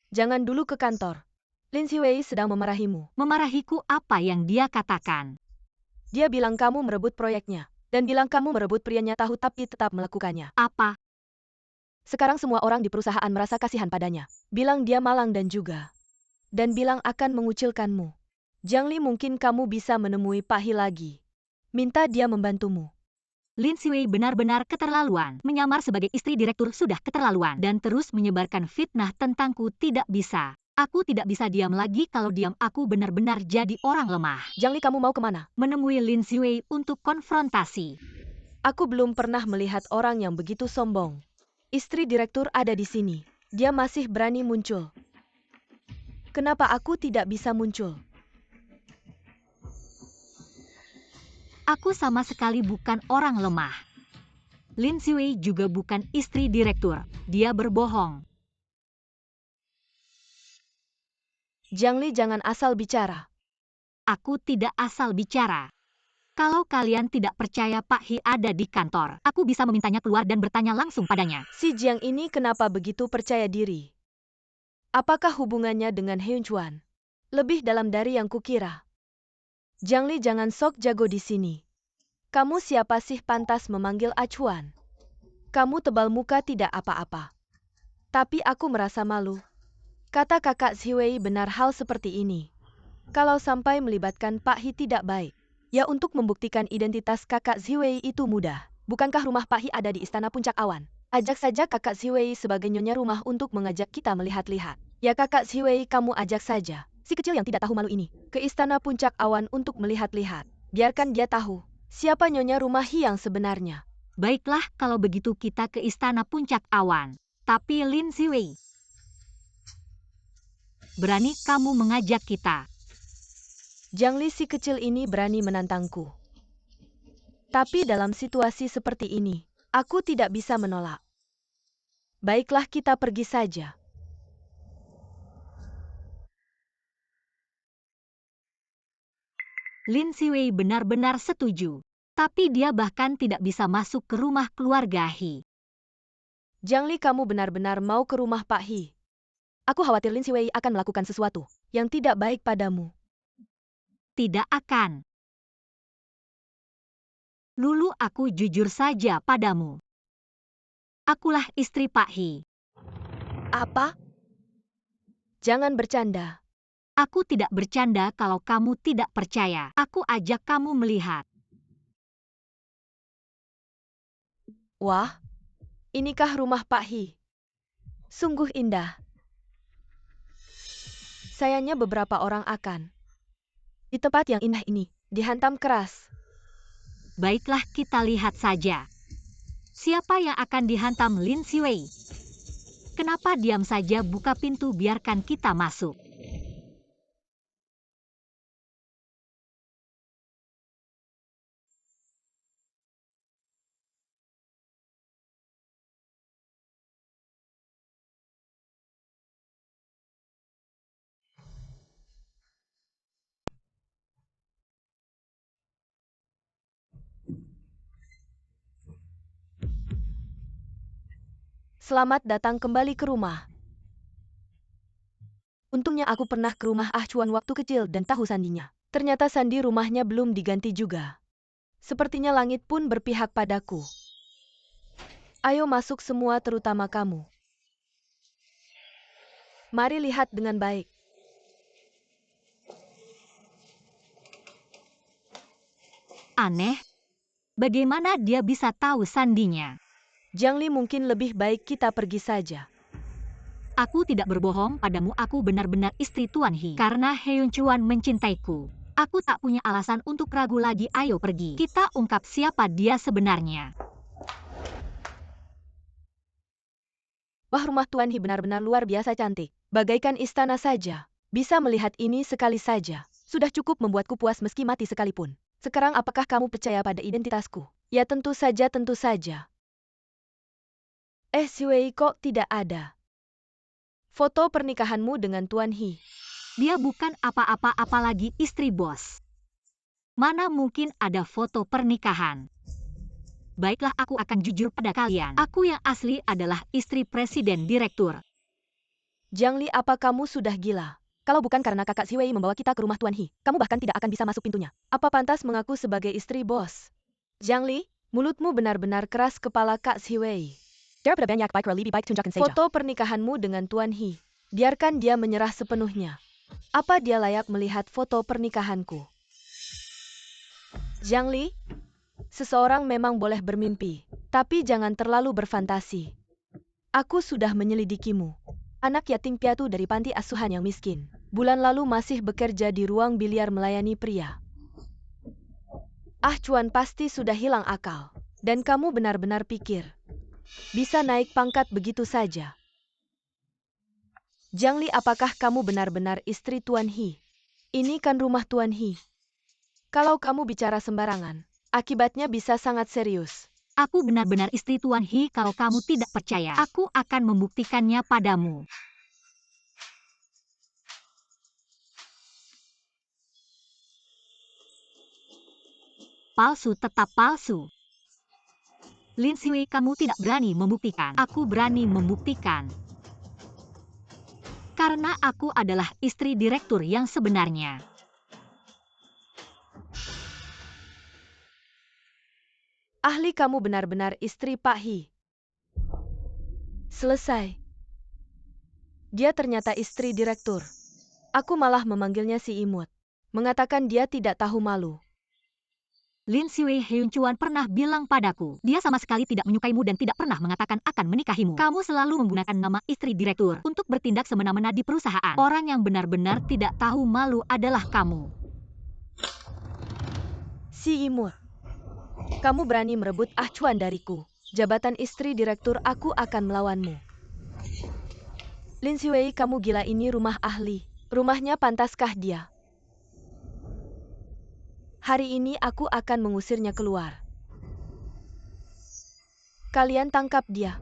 Speaker 4: Jangan dulu ke kantor. Lin Xuei sedang memarahimu.
Speaker 1: Memarahiku apa yang dia katakan?
Speaker 4: Dia bilang kamu merebut proyeknya. Dan bilang kamu merebut prianya tahu tapi tetap melakukannya.
Speaker 1: Apa?
Speaker 4: Sekarang semua orang di perusahaan merasa kasihan padanya. Bilang dia malang dan juga. Dan bilang akan mengucilkanmu. Jiang Li, mungkin kamu bisa menemui Pak He lagi. Minta dia membantumu.
Speaker 1: Lin Xuei benar-benar keterlaluan. Menyamar sebagai istri direktur sudah keterlaluan. Dan terus menyebarkan fitnah tentangku tidak bisa. Aku tidak bisa diam lagi. Kalau diam aku benar-benar jadi orang lemah.
Speaker 4: Jiang Li, kamu mau kemana?
Speaker 1: Menemui Lin Xuei untuk konfrontasi.
Speaker 4: Aku belum pernah melihat orang yang begitu sombong. Istri direktur ada di sini. Dia masih berani muncul. Kenapa aku tidak bisa muncul?
Speaker 1: Aku sama sekali bukan orang lemah. Lin Xuei juga bukan istri direktur. Dia berbohong.
Speaker 4: Jiang Li, jangan asal bicara.
Speaker 1: Aku tidak asal bicara. Kalau kalian tidak percaya Pak He ada di kantor, aku bisa memintanya keluar dan bertanya langsung padanya.
Speaker 4: Si Jiang ini kenapa begitu percaya diri? Apakah hubungannya dengan Hyun Chuan? Lebih dalam dari yang kukira. Jiang Li, jangan sok jago di sini. Kamu siapa sih pantas memanggil acuan? Kamu tebal muka tidak apa-apa. Tapi aku merasa malu. Kata kakak Ziwei benar, hal seperti ini. Kalau sampai melibatkan Pak He tidak baik. Ya, untuk membuktikan identitas kakak Ziwei itu mudah. Bukankah rumah Pak He ada di Istana Puncak Awan? Ajak saja kakak Ziwei sebagai nyonya rumah untuk mengajak kita melihat-lihat. Ya kakak Ziwei, kamu ajak saja si kecil yang tidak tahu malu ini ke Istana Puncak Awan untuk melihat-lihat. Biarkan dia tahu siapa nyonya rumah He yang sebenarnya.
Speaker 1: Baiklah, kalau begitu kita ke Istana Puncak Awan. Tapi Lin Xuei, berani kamu mengajak kita?
Speaker 4: Jiang Li, si kecil ini berani menantangku. Tapi dalam situasi seperti ini, aku tidak bisa menolak. Baiklah, kita pergi saja.
Speaker 1: Lin Xuei benar-benar setuju. Tapi dia bahkan tidak bisa masuk ke rumah keluarga He.
Speaker 4: Jiangli, kamu benar-benar mau ke rumah Pak He? Aku khawatir Lin Siwei akan melakukan sesuatu yang tidak baik padamu.
Speaker 1: Tidak akan. Lulu, aku jujur saja padamu. Akulah istri Pak He.
Speaker 4: Apa? Jangan bercanda.
Speaker 1: Aku tidak bercanda kalau kamu tidak percaya. Aku ajak kamu melihat.
Speaker 4: Wah, inikah rumah Pak He? Sungguh indah. Sayangnya beberapa orang akan di tempat yang indah ini dihantam keras.
Speaker 1: Baiklah, kita lihat saja. Siapa yang akan dihantam Lin Siwei? Kenapa diam saja, buka pintu, biarkan kita masuk.
Speaker 4: Selamat datang kembali ke rumah. Untungnya aku pernah ke rumah Ah Chuan waktu kecil dan tahu sandinya. Ternyata sandi rumahnya belum diganti juga. Sepertinya langit pun berpihak padaku. Ayo masuk semua, terutama kamu. Mari lihat dengan baik.
Speaker 1: Aneh. Bagaimana dia bisa tahu sandinya?
Speaker 4: Jiangli, mungkin lebih baik kita pergi saja.
Speaker 1: Aku tidak berbohong padamu, aku benar-benar istri Tuan He. Karena Heun Chuan mencintaiku. Aku tak punya alasan untuk ragu lagi, ayo pergi. Kita ungkap siapa dia sebenarnya.
Speaker 4: Wah, rumah Tuan He benar-benar luar biasa cantik. Bagaikan istana saja. Bisa melihat ini sekali saja. Sudah cukup membuatku puas meski mati sekalipun. Sekarang apakah kamu percaya pada identitasku? Ya tentu saja, tentu saja. Siwei, kok tidak ada foto pernikahanmu dengan Tuan He?
Speaker 1: Dia bukan apa-apa, apalagi istri bos. Mana mungkin ada foto pernikahan? Baiklah, aku akan jujur pada kalian. Aku yang asli adalah istri presiden direktur.
Speaker 4: Jiangli, apa kamu sudah gila? Kalau bukan karena kakak Siwei membawa kita ke rumah Tuan He, kamu bahkan tidak akan bisa masuk pintunya. Apa pantas mengaku sebagai istri bos? Jiangli, mulutmu benar-benar keras kepala, Kak Siwei. Foto pernikahanmu dengan Tuan He. Biarkan dia menyerah sepenuhnya. Apa dia layak melihat foto pernikahanku? Jiangli, seseorang memang boleh bermimpi, tapi jangan terlalu berfantasi. Aku sudah menyelidikimu. Anak yatim piatu dari panti asuhan yang miskin. Bulan lalu masih bekerja di ruang biliar melayani pria. Ah Chuan pasti sudah hilang akal. Dan kamu benar-benar pikir bisa naik pangkat begitu saja? Jiangli, apakah kamu benar-benar istri Tuan He? Ini kan rumah Tuan He. Kalau kamu bicara sembarangan, akibatnya bisa sangat serius.
Speaker 1: Aku benar-benar istri Tuan He. Kalau kamu tidak percaya, aku akan membuktikannya padamu. Palsu tetap palsu. Lin Siwei, kamu tidak berani membuktikan. Aku berani membuktikan. Karena aku adalah istri direktur yang sebenarnya.
Speaker 4: Ahli, kamu benar-benar istri Pak He. Selesai. Dia ternyata istri direktur. Aku malah memanggilnya si imut. Mengatakan dia tidak tahu malu.
Speaker 1: Lin Siwei, Heun Chuan pernah bilang padaku, dia sama sekali tidak menyukaimu dan tidak pernah mengatakan akan menikahimu. Kamu selalu menggunakan nama istri direktur untuk bertindak semena-mena di perusahaan. Orang yang benar-benar tidak tahu malu adalah kamu.
Speaker 4: Si imut. Kamu berani merebut Ah Chuan dariku. Jabatan istri direktur, aku akan melawanmu. Lin Siwei, kamu gila, ini rumah ahli. Rumahnya, pantaskah dia? Hari ini aku akan mengusirnya keluar. Kalian tangkap dia.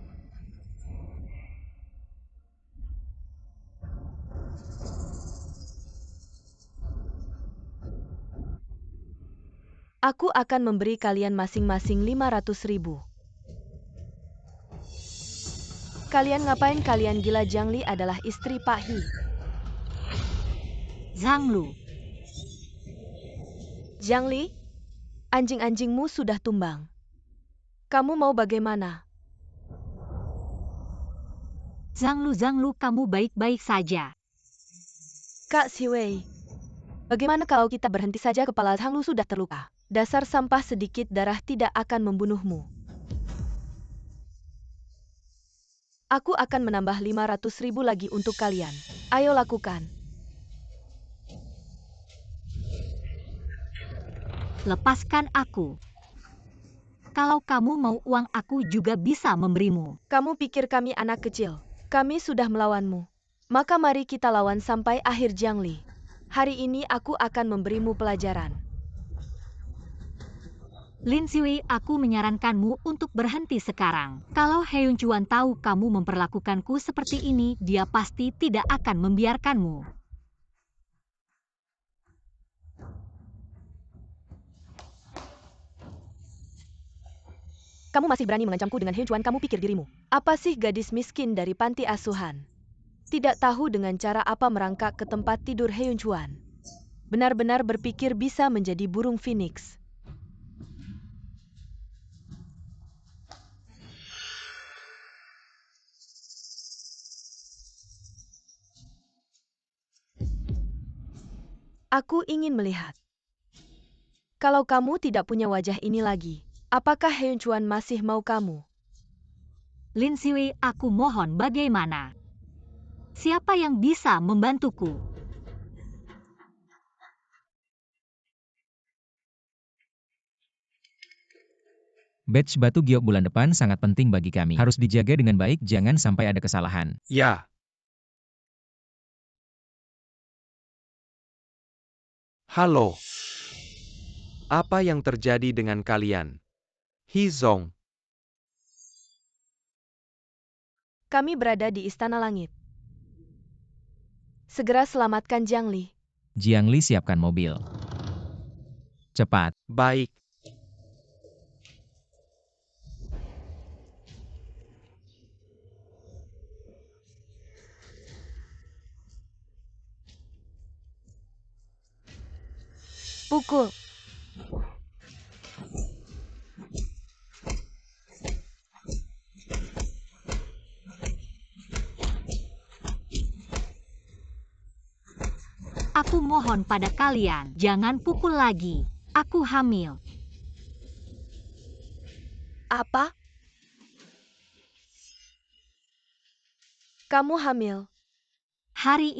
Speaker 4: Aku akan memberi kalian masing-masing 500.000. Kalian ngapain? Kalian gila? Jiang Li adalah istri Pak He.
Speaker 1: Zhang Lu.
Speaker 4: Jiang Li, anjing-anjingmu sudah tumbang. Kamu mau bagaimana?
Speaker 1: Zhang Lu, kamu baik-baik saja.
Speaker 4: Kak Siwei, bagaimana kalau kita berhenti saja? Kepala Zhang Lu sudah terluka. Dasar sampah, sedikit darah tidak akan membunuhmu. Aku akan menambah 500.000 lagi untuk kalian. Ayo lakukan.
Speaker 1: Lepaskan aku. Kalau kamu mau uang, aku juga bisa memberimu.
Speaker 4: Kamu pikir kami anak kecil? Kami sudah melawanmu. Maka mari kita lawan sampai akhir. Jiang Li. Hari ini aku akan memberimu pelajaran.
Speaker 1: Lin Siwei, aku menyarankanmu untuk berhenti sekarang. Kalau Heun Chuan tahu kamu memperlakukanku seperti ini, dia pasti tidak akan membiarkanmu.
Speaker 4: Kamu masih berani mengancamku dengan Heun Chuan? Kamu pikir dirimu apa sih, gadis miskin dari panti asuhan? Tidak tahu dengan cara apa merangkak ke tempat tidur Heun Chuan. Benar-benar berpikir bisa menjadi burung phoenix. Aku ingin melihat. Kalau kamu tidak punya wajah ini lagi, apakah Heun Chuan masih mau kamu?
Speaker 1: Lin Siwei, aku mohon, bagaimana? Siapa yang bisa membantuku?
Speaker 2: Batch batu giok bulan depan sangat penting bagi kami. Harus dijaga dengan baik, jangan sampai ada kesalahan.
Speaker 3: Ya. Halo. Apa yang terjadi dengan kalian? Hizong.
Speaker 4: Kami berada di Istana Langit. Segera selamatkan Jiang Li.
Speaker 2: Jiang Li, siapkan mobil. Cepat.
Speaker 3: Baik.
Speaker 4: Pukul.
Speaker 1: Aku mohon pada kalian, jangan pukul lagi. Aku hamil.
Speaker 4: Apa? Kamu hamil?
Speaker 1: Hari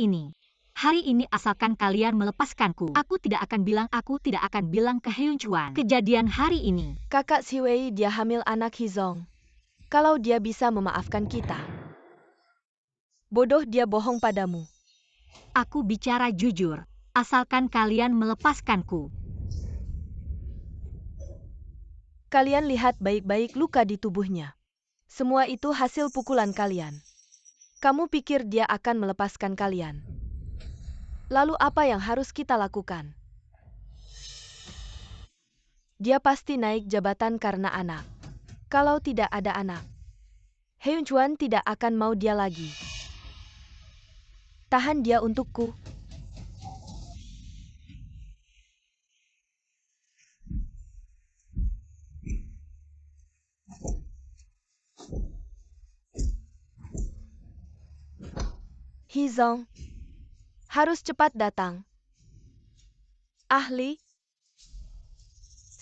Speaker 1: ini asalkan kalian melepaskanku, aku tidak akan bilang ke Heun Chuan kejadian hari ini.
Speaker 4: Kakak Siwei, dia hamil anak Hizong. Kalau dia bisa memaafkan kita. Bodoh, dia bohong padamu.
Speaker 1: Aku bicara jujur, asalkan kalian melepaskanku.
Speaker 4: Kalian lihat baik-baik luka di tubuhnya. Semua itu hasil pukulan kalian. Kamu pikir dia akan melepaskan kalian? Lalu apa yang harus kita lakukan? Dia pasti naik jabatan karena anak. Kalau tidak ada anak, Heun Chuan tidak akan mau dia lagi. Tahan dia untukku. Hizong harus cepat datang. Ahli,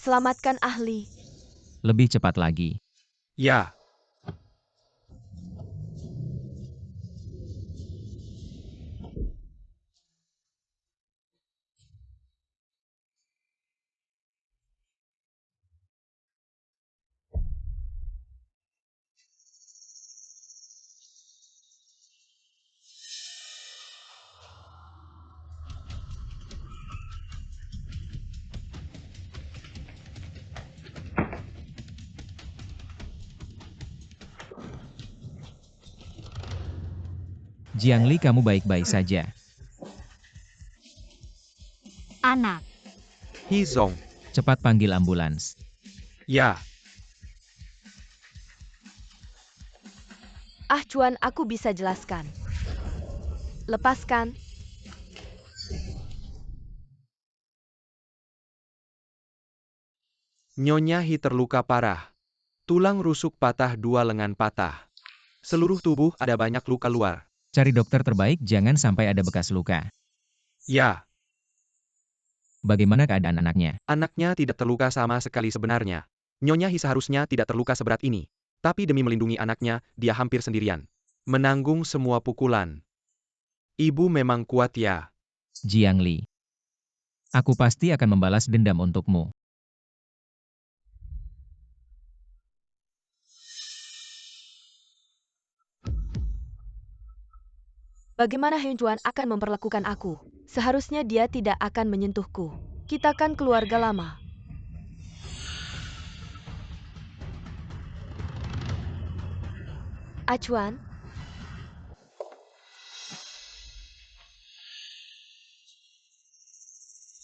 Speaker 4: selamatkan ahli.
Speaker 2: Lebih cepat lagi.
Speaker 3: Ya.
Speaker 2: Jiang Li, kamu baik-baik saja.
Speaker 1: Anak,
Speaker 3: Hizong.
Speaker 2: Cepat panggil ambulans.
Speaker 3: Ya.
Speaker 4: Ah Chuan, aku bisa jelaskan. Lepaskan.
Speaker 3: Nyonya He terluka parah. Tulang rusuk patah, 2 lengan patah. Seluruh tubuh ada banyak luka luar.
Speaker 2: Cari dokter terbaik, jangan sampai ada bekas luka.
Speaker 3: Ya,
Speaker 2: Bagaimana keadaan anaknya?
Speaker 3: anaknya tidak terluka sama sekali sebenarnya. Nyonya He seharusnya tidak terluka seberat ini. Tapi demi melindungi anaknya, dia hampir sendirian. Menanggung semua pukulan. Ibu memang kuat ya.
Speaker 2: Jiang Li. Aku pasti akan membalas dendam untukmu.
Speaker 4: Bagaimana Hyun Chuan akan memperlakukan aku? Seharusnya dia tidak akan menyentuhku. Kita kan keluarga lama. Ah Chuan?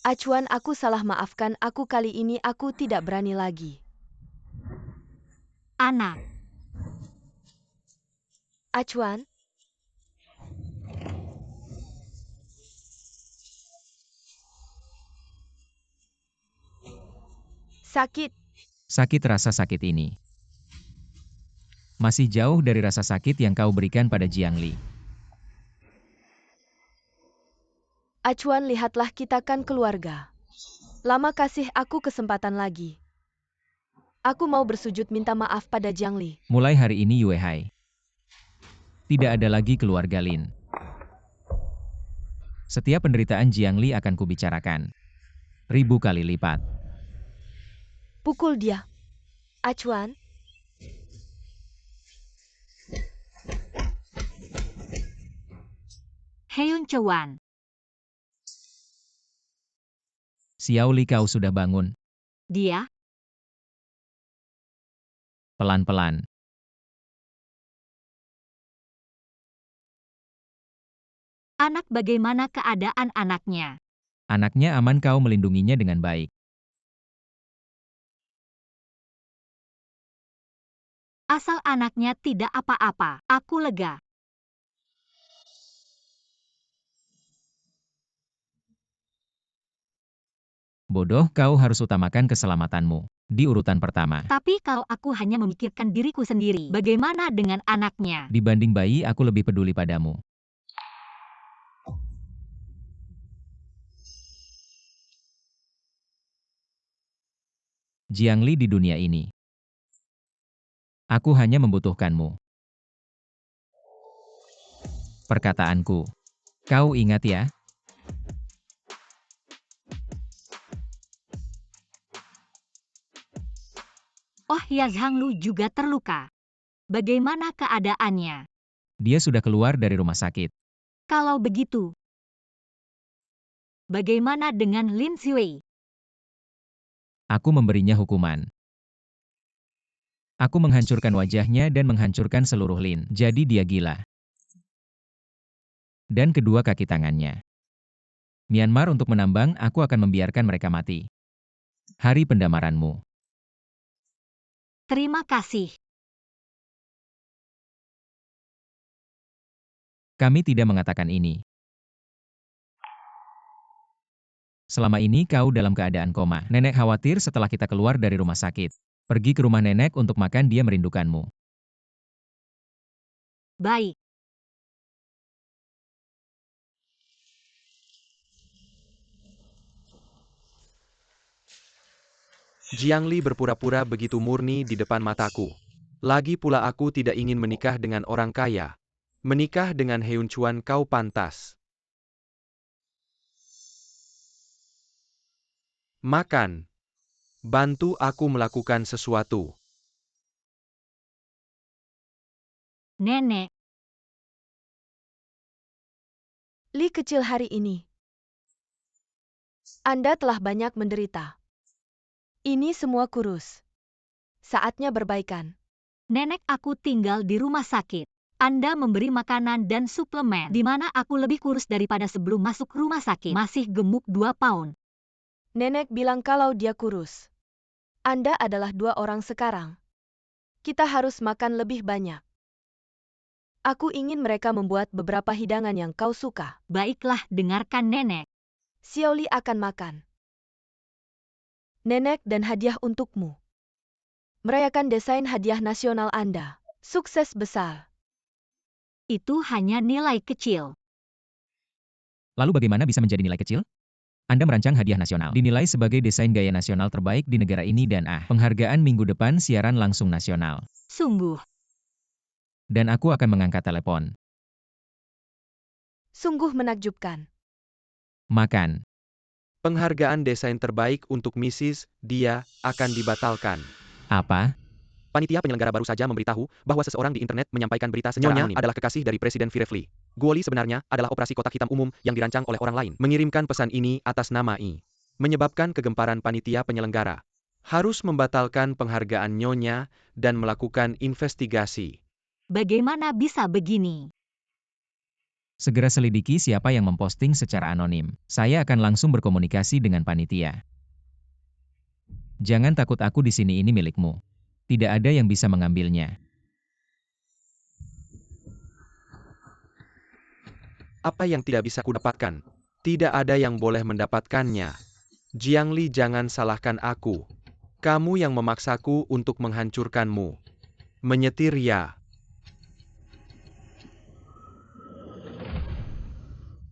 Speaker 4: Ah Chuan, aku salah, maafkan aku, kali ini aku tidak berani lagi.
Speaker 1: Anak,
Speaker 4: Ah Chuan? Sakit.
Speaker 2: Sakit, rasa sakit ini masih jauh dari rasa sakit yang kau berikan pada Jiang Li.
Speaker 4: Ah Chuan, lihatlah, kita kan keluarga lama, kasih aku kesempatan lagi. Aku mau bersujud minta maaf pada Jiang Li.
Speaker 2: Mulai hari ini Yue Hai tidak ada lagi keluarga Lin. Setiap penderitaan Jiang Li akan kubicarakan 1000 kali lipat.
Speaker 4: Pukul dia. Ah Chuan?
Speaker 1: Hyun Chuan.
Speaker 2: Xiao Li, kau sudah bangun?
Speaker 1: Dia,
Speaker 2: Pelan-pelan.
Speaker 1: anak, bagaimana keadaan anaknya?
Speaker 2: Anaknya aman, kau melindunginya dengan baik.
Speaker 1: Asal anaknya tidak apa-apa, aku lega.
Speaker 2: Bodoh, kau harus utamakan keselamatanmu di urutan pertama.
Speaker 1: Tapi kalau aku hanya memikirkan diriku sendiri, bagaimana dengan anaknya?
Speaker 2: Dibanding bayi, aku lebih peduli padamu. Jiang Li, di dunia ini, aku hanya membutuhkanmu. Perkataanku. Kau ingat ya?
Speaker 1: Oh ya, Zhang Lu juga terluka. Bagaimana keadaannya?
Speaker 2: Dia sudah keluar dari rumah sakit.
Speaker 1: Kalau begitu, bagaimana dengan Lin Xue?
Speaker 2: Aku memberinya hukuman. Aku menghancurkan wajahnya dan menghancurkan seluruh Lin. Jadi dia gila. Dan kedua kaki tangannya. Myanmar untuk menambang, aku akan membiarkan mereka mati. Hari pendamaranmu.
Speaker 1: Terima kasih.
Speaker 2: Kami tidak mengatakan ini. Selama ini kau dalam keadaan koma. Nenek khawatir setelah kita keluar dari rumah sakit. Pergi ke rumah nenek untuk makan, dia merindukanmu.
Speaker 1: Baik.
Speaker 3: Jiang Li berpura-pura begitu murni di depan mataku. Lagi pula aku tidak ingin menikah dengan orang kaya. Menikah dengan Hyun Chuan kau pantas. Makan. Bantu aku melakukan sesuatu.
Speaker 1: Nenek,
Speaker 4: Li kecil hari ini. Anda telah banyak menderita. Ini semua kurus. Saatnya berbaikan.
Speaker 1: nenek aku tinggal di rumah sakit. Anda memberi makanan dan suplemen, di mana aku lebih kurus daripada sebelum masuk rumah sakit. Masih gemuk 2 pound.
Speaker 4: Nenek bilang kalau dia kurus. Anda adalah 2 orang sekarang. Kita harus makan lebih banyak. Aku ingin mereka membuat beberapa hidangan yang kau suka.
Speaker 1: Baiklah, dengarkan nenek.
Speaker 4: Xiaoli akan makan. Nenek dan hadiah untukmu. Merayakan desain hadiah nasional Anda. Sukses besar.
Speaker 1: Itu hanya nilai kecil.
Speaker 2: Lalu bagaimana bisa menjadi nilai kecil? Anda merancang hadiah nasional, dinilai sebagai desain gaya nasional terbaik di negara ini dan penghargaan minggu depan siaran langsung nasional.
Speaker 1: Sungguh.
Speaker 2: Dan aku akan mengangkat telepon.
Speaker 4: Sungguh menakjubkan.
Speaker 2: Makan.
Speaker 3: Penghargaan desain terbaik untuk Mrs. Dia akan dibatalkan.
Speaker 2: Apa?
Speaker 3: Panitia penyelenggara baru saja memberitahu bahwa seseorang di internet menyampaikan berita secara anonim. Adalah kekasih dari Presiden Firefly. Guoli sebenarnya adalah operasi kotak hitam umum yang dirancang oleh orang lain. Mengirimkan pesan ini atas nama I. Menyebabkan kegemparan panitia penyelenggara. Harus membatalkan penghargaan Nyonya dan melakukan investigasi.
Speaker 1: Bagaimana bisa begini?
Speaker 2: Segera selidiki siapa yang memposting secara anonim. Saya akan langsung berkomunikasi dengan panitia. Jangan takut, aku di sini, ini milikmu. Tidak ada yang bisa mengambilnya.
Speaker 3: Apa yang tidak bisa kudapatkan? Tidak ada yang boleh mendapatkannya. Jiangli, jangan salahkan aku. Kamu yang memaksaku untuk menghancurkanmu. Menyetir ya.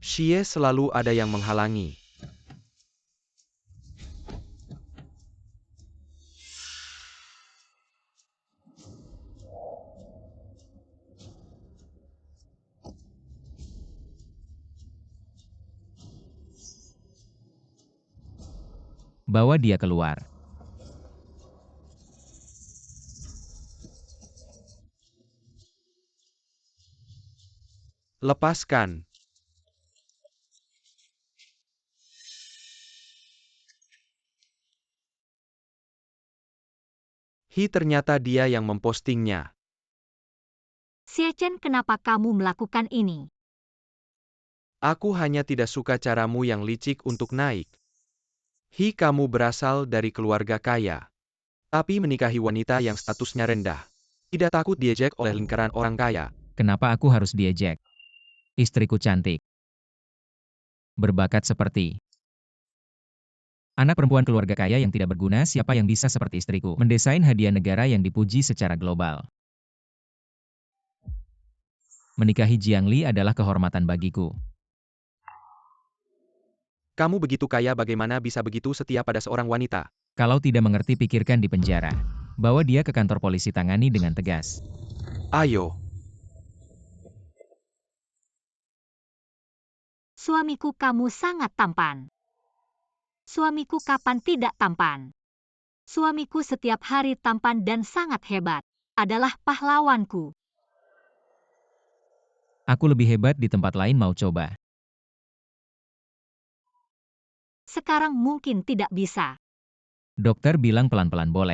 Speaker 3: Xie selalu ada yang menghalangi.
Speaker 2: Bawa dia keluar.
Speaker 3: Lepaskan. Ternyata dia yang mempostingnya.
Speaker 1: Xie Chen, kenapa kamu melakukan ini?
Speaker 3: Aku hanya tidak suka caramu yang licik untuk naik. Kamu berasal dari keluarga kaya. Tapi menikahi wanita yang statusnya rendah. Tidak takut diejek oleh lingkaran orang kaya.
Speaker 2: Kenapa aku harus diejek? Istriku cantik. Berbakat seperti anak perempuan keluarga kaya yang tidak berguna, siapa yang bisa seperti istriku mendesain hadiah negara yang dipuji secara global. Menikahi Jiangli adalah kehormatan bagiku.
Speaker 3: Kamu begitu kaya, bagaimana bisa begitu setia pada seorang wanita?
Speaker 2: Kalau tidak mengerti, pikirkan di penjara. Bawa dia ke kantor polisi, tangani dengan tegas.
Speaker 3: Ayo.
Speaker 1: Suamiku, kamu sangat tampan. Suamiku kapan tidak tampan? Suamiku setiap hari tampan dan sangat hebat. Adalah pahlawanku.
Speaker 2: Aku lebih hebat di tempat lain, mau coba?
Speaker 1: Sekarang mungkin tidak bisa.
Speaker 2: Dokter bilang pelan-pelan boleh.